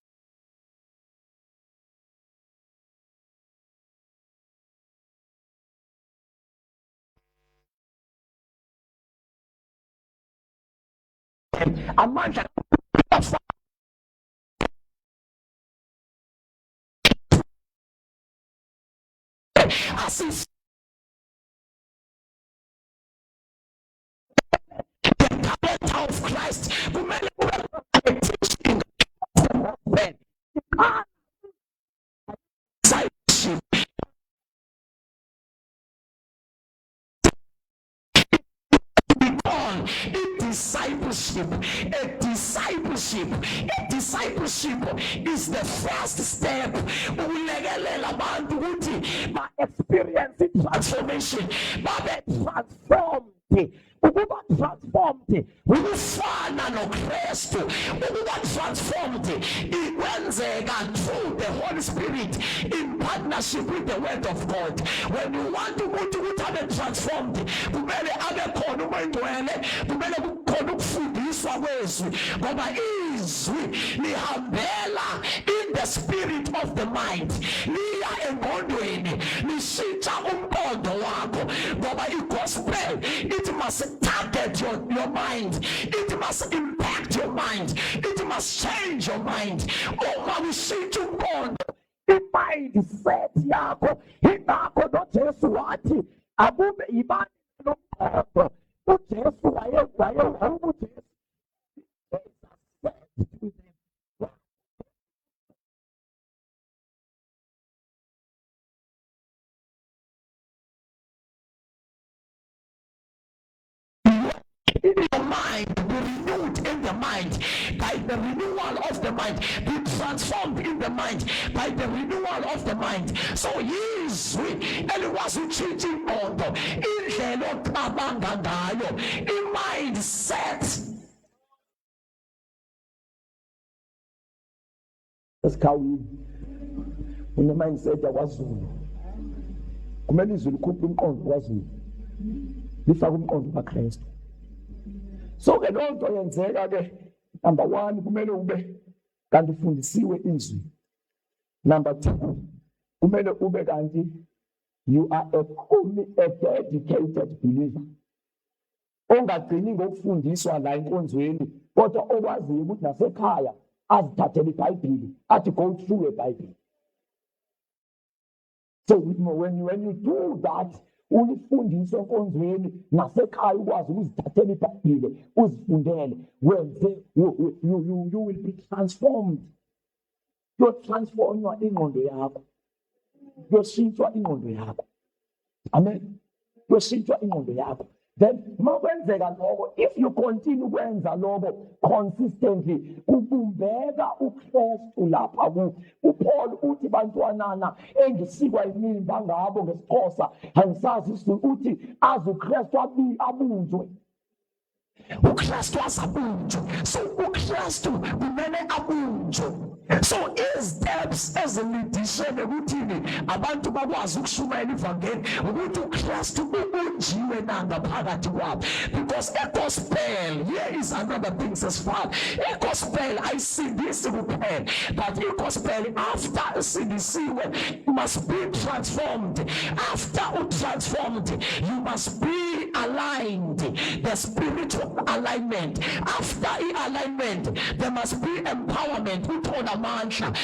amandla assist the character of Christ. Kumele kube teaching then discipleship. A discipleship is the first step. Ukulekelela abantu ukuthi ba experience transformation, babe transformed. Ukuba transformed ukufana noKristu, ukuba transformed ikwenzeka through the Holy Spirit in partnership with the Word of God. When you want umuntu ukuthi abe transformed, kumele abe khona uMngcwele, kumele kukhona ukufundiswa kwezwi, ngoba izwi lihambela in the spirit of the mind, liya engqondweni, lishintsha umqondo wakho, ngoba i-gospel it must target your mind, it must impact your mind, it must change your mind. Uma ushintsha umqondo, i-mindset yakho, ingakho noJesu wathi akube ibani nomqondo. uJesu wayeUJesu in your mind, be renewed in the mind by the renewal of the mind, be transformed in the mind by the renewal of the mind. So yizwi elikwazi utshintsha ingqondo, indlela ocabanga ngayo, i-mindset. Esikhaweni une-mindset yakwaZulu, kumele izwi likhuphe umqondo kwaZulu lifake umqondo kaKristu. So ke loo nto yenzeka ke, number 1 kumele ube kanti ufundisiwe izwi. Number 2 kumele ube kanti you are a dedicated believer, ongagcini ngokufundiswa la enkonzweni kodwa okwaziyo ukuthi nasekhaya azithathele iBhayibheli athi go through a Bible. So when you do that, ulifundise enkonzweni nasekhaya ukwazi ukuzithathela iBhayibheli uzifundele, wenze you will be transformed. Yotransformwa ingqondo yakho, yoshintshwa ingqondo yakho. Amen. Yoshintshwa ingqondo yakho. Then makwenzeka lokho, if you continue ukwenza lokho consistently, kubumbeka uKristu lapha uPaul uthi bantwanana engisikwa yimini bangabo ngesixhosa angisazi isiZulu, uthi azi uKristu abunjwe. uKristu asabunjwe, so uKristu kumele abunjwe. So isteps ezilidishene ukuthini abantu bakwazi ukushumayela ivangeli ukuthi uKristu ubunjiwe na ngaphakathi kwabo. Because egospel, here is another thing says Father, egospel ayisindisi kuphela, but egospel after sindisiwe must be transformed. After transformed, you must be aligned, the spiritual alignment. After alignment, there must be empowerment. Amandla,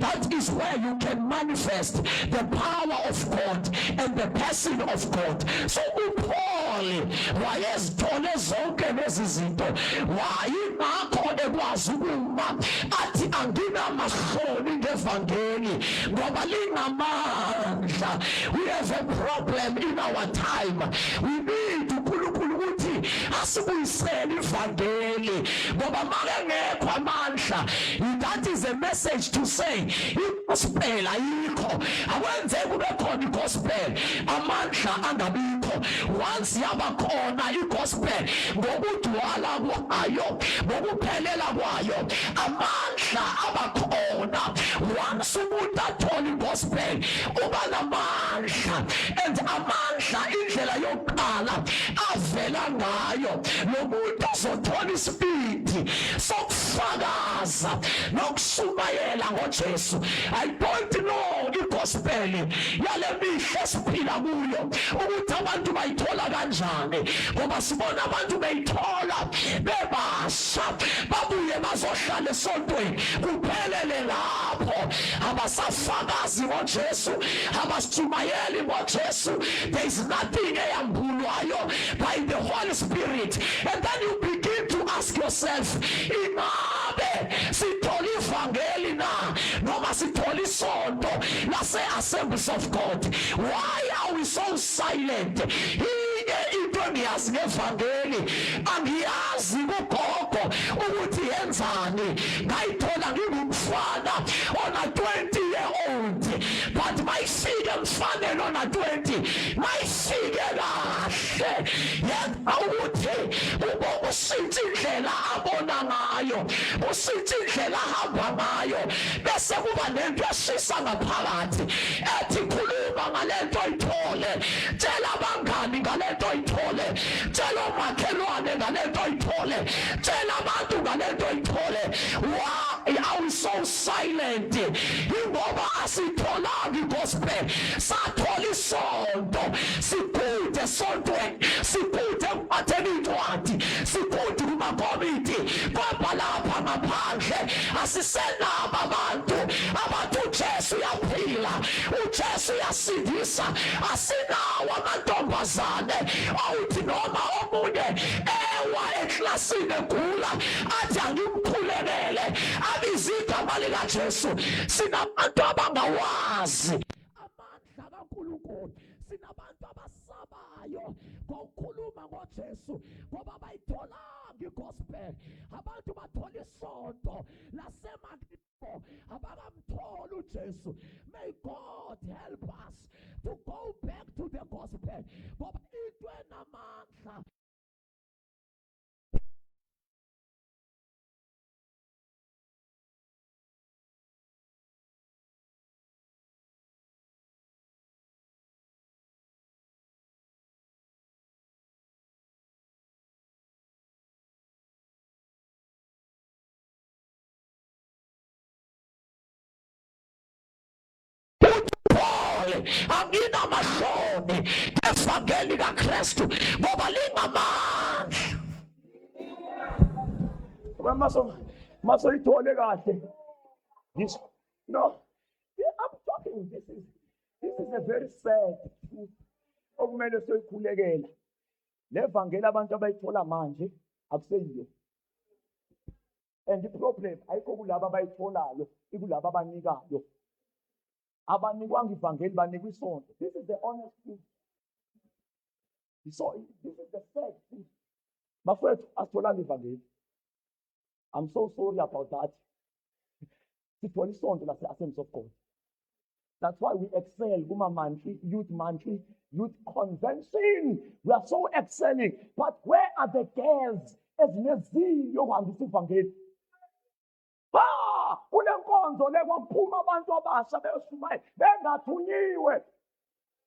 that is where you can manifest the power of God and the person of God. So uPaul wayezithole zonke lezi zinto, wayingakho ekwazi ukuma athi anginamahloni ngevangeli ngoba lingamandla. We have a problem in our time. We need uNkulunkulu ukuthi asibuyisele ivangeli ngoba makengekho amandla. That is a message to say igospel ayikho, akwenzeki kube khona igospel amandla angabikho. Once yabakhona igospel ngokudwala kwayo, ngokuphelela kwayo, amandla abakhona. Once umuntu athola igospel uba namandla, and amandla indlela yokuqala avela ngayo lo muntu azothola isibindi sokufakaza nokushumayela ngoJesu. I don't know igospel yale mihla esiphila kuyo ukuthi abantu bayithola kanjani, ngoba sibona abantu beyithola bebasha babuye bazohlala esontweni kuphelele lapho, abasafakazi ngoJesu, abashumayeli ngoJesu. There is nothing eyambulwayo by the Holy Spirit. And then you begin to ask yourself, ingabe sithole ivangeli na noma sithole isonto lase Assemblies of God? Why are we so silent? Into engiyazi ngevangeli, angiyazi kugogo ukuthi yenzani. Ngayithola ngingumfana ona 20-year-old, but mayifike mfanele ona 20, mayifike kahle yenza ukuthi ushintshe indlela abona ngayo, ushintshe indlela ahamba ngayo, bese kuba lento eshisa ngaphakathi ethi khuluma ngalento oyithole, tshela abangani ngalento oyithole, tshela umakhelwane ngalento oyithole, tshela abantu ngalento oyithole. Why are we so silent? Ingoba asitholanga igospel, sathola isonto, sikude esontweni, sikude ekubatheni incwadi, sikude kumakomiti, kodwa lapha ngaphandle asisenabo abantu uJesu uyaphila, uJesu uyasindisa. Asinawo amantombazane awuthi noma omunye ewa eklasini egula athi angimkhulekele abize igama likaJesu. Sinabantu abangawazi amandla kaNkulunkulu, sinabantu abasabayo ngokukhuluma ngoJesu ngoba bayitholanga igospel. Abantu bathola isonto laseMagnifico, abakamtholi uJesu. May God help us to go back to the gospel ngoba into enamandla. Anginamahloni evangeli kaKristu ngoba lingamandla. Maso ithole kahle. This no, I'm talking. This is a very sad truth. Okumele soyikhulekela. Le vangeli abantu abayithola manje akuseyiyo. And the problem ayikho kulabo abayitholayo, ikulabo abanikayo. Abanikwanga ivangeli banikwa isonto. This is the honest truth. So this is the fact. Bafowethu asitholanga ivangeli. I'm so sorry about that. Sithola isonto lase-Assemblies of God. That's why we excel kuma monthly, youth convention. We are so excelling. But where are the girls ezinezinto yokuhambisa ivangeli? Kule nkonzo lekwakuphuma abantu abasha beyosumayo bengathunyiwe,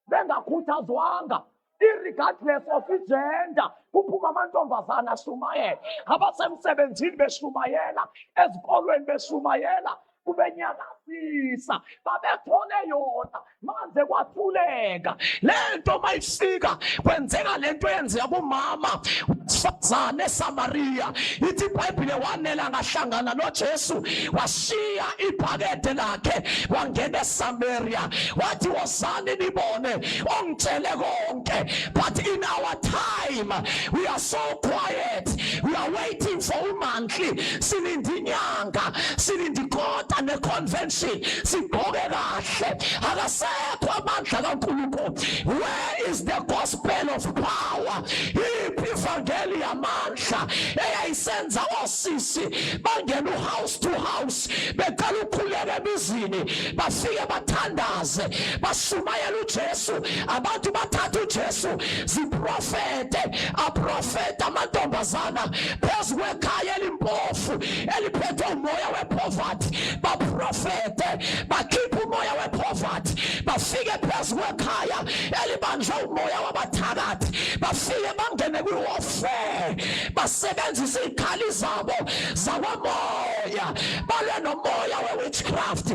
bengakhuthazwanga, irregardless of igender. Kuphuma amantombazana ashumayela, abasemsebenzini beshumayela, ezikolweni beshumayela, kubenyakazisa, babethole yona, manje kwathuleka. Lento mayifika kwenzeka lento yenzeka kumama wesifazane eSamaria. Ithi iBhayibhile wanela ngahlangana noJesu, washiya ibhakede lakhe wangena eSamaria, wathi wozani nibone ongitshele konke. But in our time we are so quiet, we are waiting for monthly, silindi inyanga, silindi ikota ne-convention, sigqoke kahle, akasekho amandla kaNkulunkulu. Where is the gospel of power? Iphi ivangeli yamandla eyayisenza osisi bangena house to house, beqala ukukhuleka emizini, bafike bathandaze, bashumayela uJesu, abantu bathatha uJesu, ziprofete, aprofeta amantombazana phezu kwekhaya elimpofu eliphethwe umoya wepoverty, baprofete, bakhipha umoya wepoverty, bafike phezu kwekhaya elibanjwa umoya wabathakathi, bafike bangene kwi-warfare, basebenzisa izikhali zabo zakwamoya, balwe nomoya we-witchcraft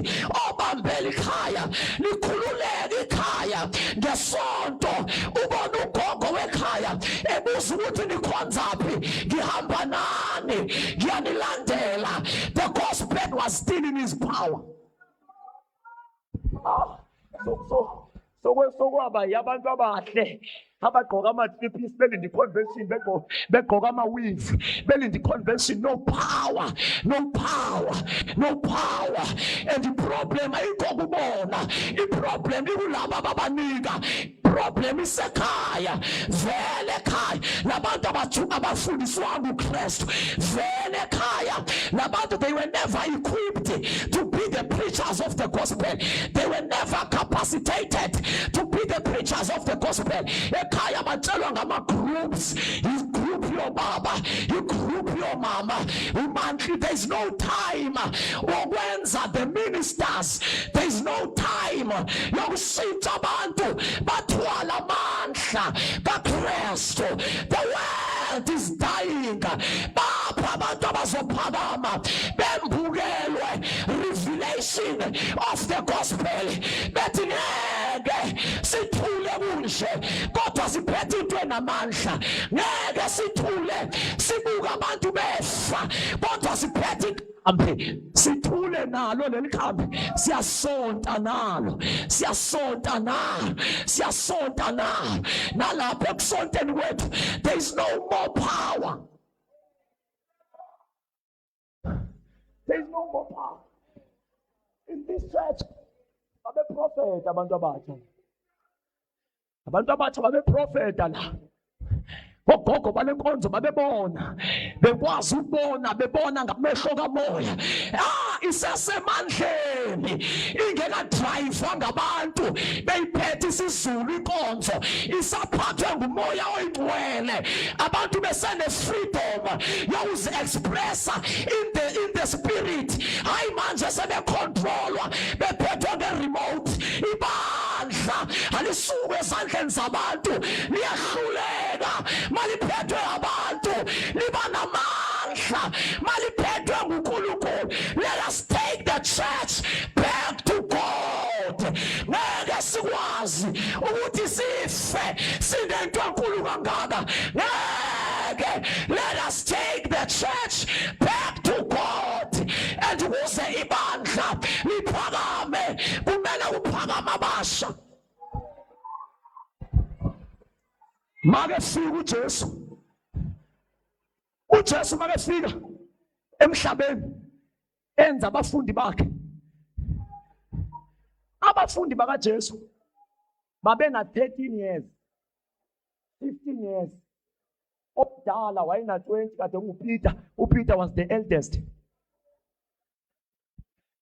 obambela ikhaya, likhululeke ikhaya ngesonto. Ubona ugogo wekhaya ebuza ukuthi nikhonzaphi, ngihamba nani, ngiyanilandela. The gospel was still in his power. So kwaba yabantu abahle abagqoka ama-3-piece belinde convention, begqoka ama-weave belinde convention. No power. And the problem ayikho kubona, iproblem ikulaba ababanika, problem isekhaya, vele ekhaya labantu abafundiswanga uKristu, vele ekhaya labantu, they were never equipped to be the preachers of the gospel. They were never capacitated to be the preachers of the gospel. Ekhaya batshelwa ngama-groups. You group your baba, you group your mama. Monthly, there is no time okwenza the ministers. There is no time yokushintsha abantu bathwala amandla kaKristu. The world is dying. Bapha abantu abazophakama bembukelwe revelation of the gospel. Bethi ngeke sithule kunje kodwa siphethe into enamandla. Ngeke sithule sibuka abantu befa kodwa siphethe ikhambi, sithule nalo leli khambi, siyasonta nalo nalapho ekusonteni kwethu there is no more power. There is no more power in this church. Babeprofeta abantu abatsha babeprofeta la. Ogogo balenkonzo babebona, bekwazi ukubona, bebona ngamehlo kamoya. Isesemandleni, ingeka drive ngabantu beyiphethe isizulu inkonzo, isaphathwe ngumoya oyingcwele. Abantu besene freedom yokuzi express in the spirit. Hayi manje sebecontrolwa, bephethwe nge-remote. Ibandla alisuke ezandleni zabantu, liyahluleka. Maliphethwe abantu liba namandla, maliphethwe nguNkulunkulu. Let us take the church back to God. Ngeke sikwazi ukuthi sife sinento enkulu kangaka. Ngeke. Let us take the church back to God. And ukuze ibandla liphakame kumele uphakama abasha. Makefika uJesu makefika emhlabeni enza abafundi bakhe. Abafundi bakaJesu babena 13 years. 15 years. Omdala wayena 20 kade uPeter. uPeter was the eldest.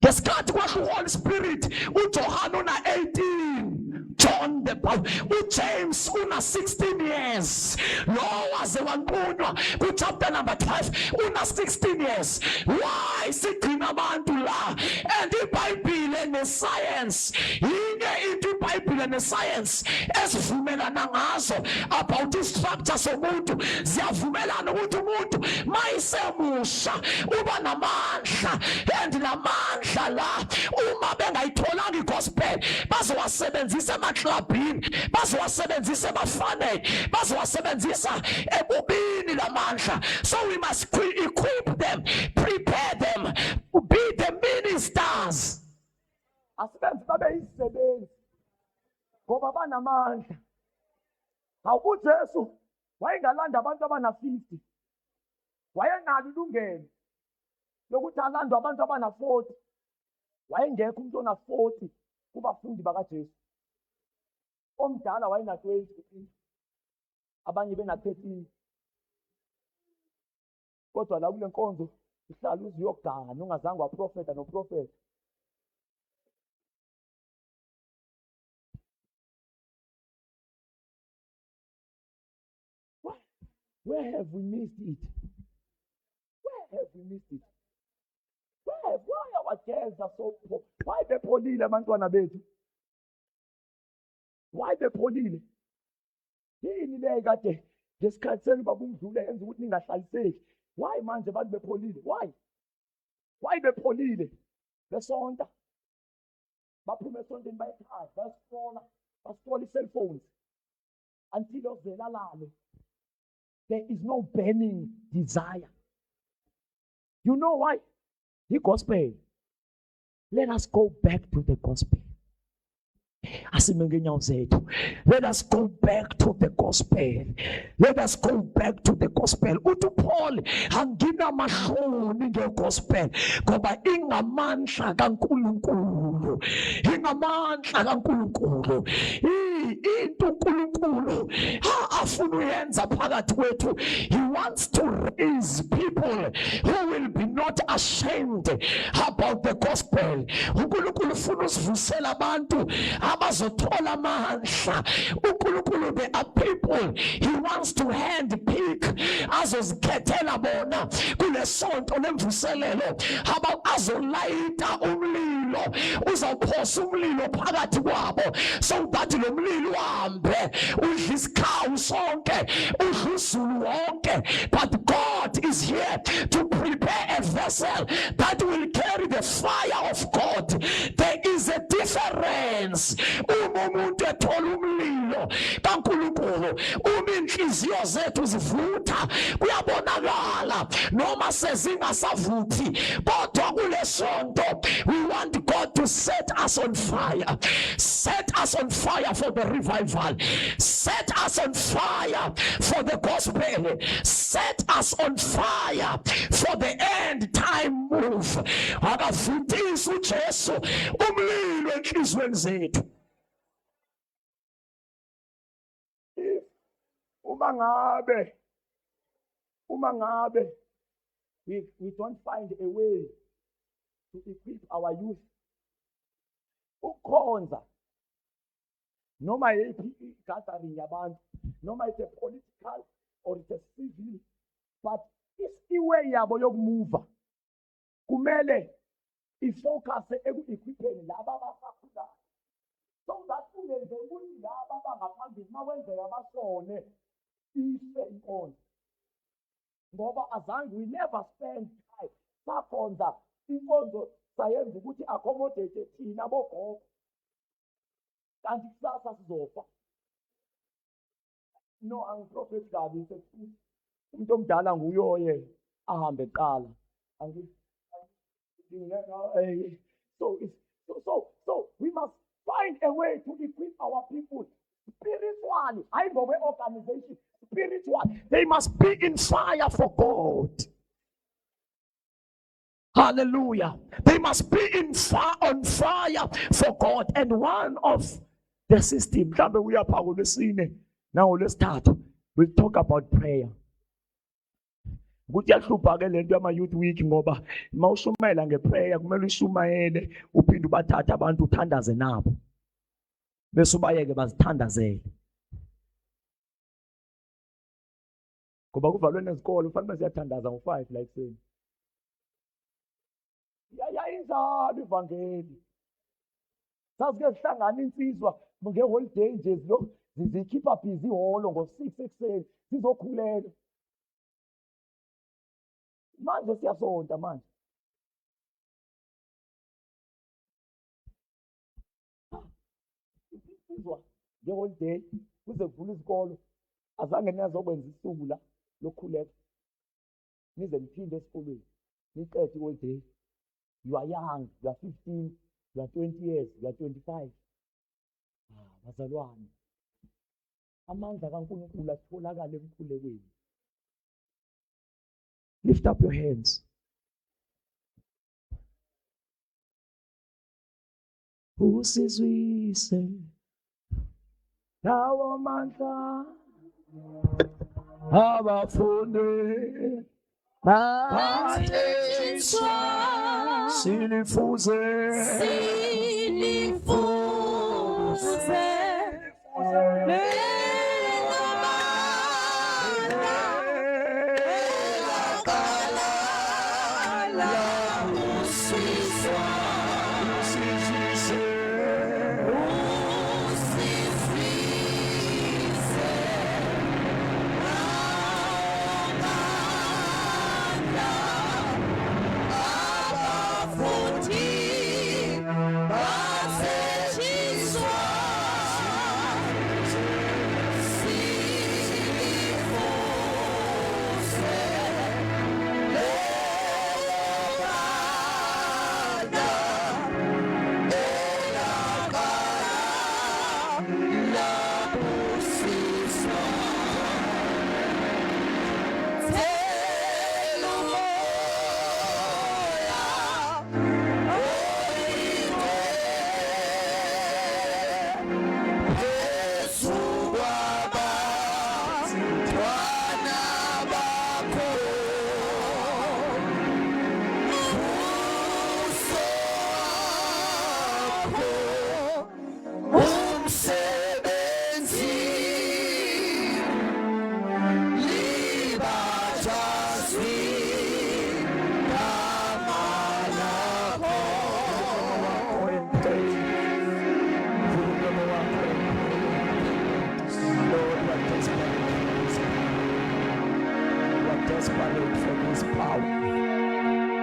Ngesikhathi kwakhe uHoly Spirit, uJohn una 18, John the Baptist, uJames una 16 years. Lo waze wanqunywa kuchapter number 12 una 16 years. Why sigcina abantu la? And iBhayibhile nescience, yinye into iBhayibhile nescience esivumelana ngazo about istructure somuntu, ziyavumelana ukuthi umuntu mayisemusha uba namandla, and lamandla la uma bengayitholanga igospel bazowasebenzisa emaklabhini, bazowasebenzisa ebafaneni, bazowasebenzisa ebubini lamandla. So we must equip them, prepare them to be the ministers. Asibenzi babe izisebenzi ngoba banamandla. UJesu wayengalanda abantu abana-50, wayenalo ilungelo lokuthi alandwe abantu abana-40. Wayengekho umuntu ona-40 kubafundi bakaJesu. Omdala wayena-20, abanye bena-13. Kodwa la kule nkonzo uhlala uze uyogana ungazange waprofeta noprofeta. Where have we missed it? Where have we missed it? Why our girls are so poor? Why bepholile abantwana bethu? Why bepholile? Yini le kade ngesikhathi senu babumdlule yenza ukuthi ningahlaliseki? Why manje abantu bepholile? Why bepholile? Besonta. Baphuma esontweni bayekhaya, basifona i-cellphones until ozelalale. There is no burning desire. You know why? The gospel. Let us go back to the gospel. Let us go back to the gospel. Let us go back to the gospel. Uthi Paul angina mahloni ngegospel ngoba ingamandla kaNkulunkulu. Ingamandla kaNkulunkulu. Into uNkulunkulu afuna uyenza phakathi kwethu. He wants to raise people who will be not ashamed about the gospel. uNkulunkulu ufuna usivusela abantu abazothola amandla. uNkulunkulu, there are people he wants to handpick azozikhethela bona kule sonto lemvuselelo azolayita umlilo, uzawuphosa umlilo phakathi kwabo so that lo mlilo uhambe udla isikhawu sonke, udla uzulu wonke. But God is here to prepare a vessel that will carry the fire of God. There is a difference. Umuntu ethola umlilo kaNkulunkulu, inhliziyo zethu zivutha, kuyabonakala noma sezingasavuthi, kodwa kule sonto we want God to set us on fire. Set us on fire for the revival. Set us on fire for the gospel. Set us on fire for the end time move. Akavutisa uJesu umlilo enhlizweni zethu. Uma ngabe we don't find a way to equip our youth ukhonza noma yiphi gathering yabantu, noma it's a political or it's a civil, but isiwe yabo yokumuva kumele ifocus eku-equipeni laba abasakhulayo, so that kungenze ukuthi laba abangaphambili mawenzeka basone ife inkonzo. Ngoba azange we never spend time sakhonza inkonzo sayenza ukuthi accommodate thina bogogo, kanti kusasa sizofa. No, angiprofeti kabi, umuntu omdala nguye ahambe qala. So we must find a way to equip our people spiritually. I go away organization spiritual. They must be in fire for God. Hallelujah. They must be on fire for God. And one of the system, now let's start. We'll talk about prayer. Ukuthi yahlupha ke lento yama youth week ngoba mawushumayela ngeprayer kumele ushumayele uphinde ubathathe abantu uthandaze nabo. Bese ubayeke bazithandazele. Ngoba kuvalwe nezikole ufanele siyathandaza ngo5 la ekseni. Yayinjalo ivangeli. Sasike sihlangana insizwa ngeholiday nje zikhipha busy holo ngo6 ekseni sizokhuleka. Manje siyasonta manje. Insizwa ngeholiday kuze kuvula isikolo azange niyazokwenza isuku la lokukhuleka. Nize niphinde esikolweni. Niqede iholiday. You are young, you are 15, you are 20 years, you are 25. Bazalwane. Amandla kaNkulunkulu atholakala emkhulekweni. Lift up your hands. Usizwise lawo mandla abafundi bathenjiswa silifuze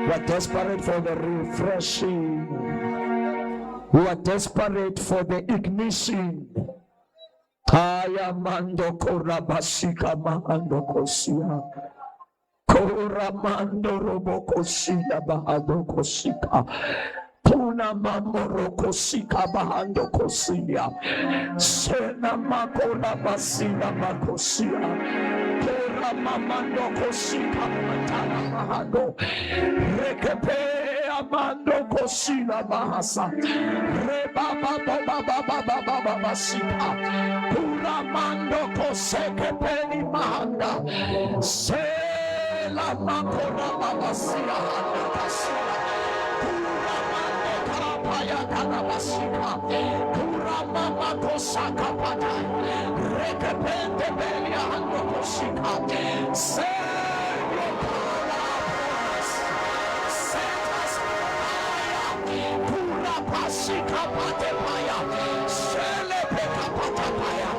We are desperate for the refreshing. We are desperate for the ignition. Ayamando korabasika mahando kosia. Koramando robokosia bahando kosika. Tuna mamoro kosika bahando kosia. Sena makora basina makosia. Mamando kosika matana mahado rekepe amando kosina bahasa reba baba basika pura mando koseke peni mahanda sela makora babasia handa basika pura mando kapaya kana basika pura mama kosaka pata rekepende beli hando kosika send your power set us fire pura pasika pate paya sele peka pata paya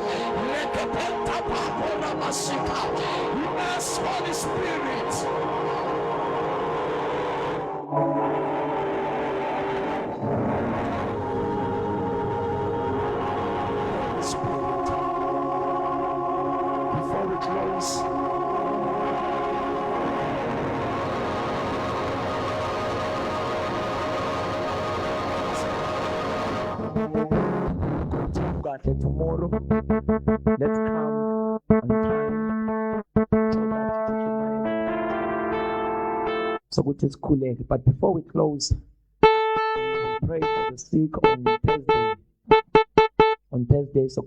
rekepenta pakora basika yes Holy Spirit. Tomorrow, let's come on time so we just cool it. But before we close, pray for the sick on Thursday. On Thursday, so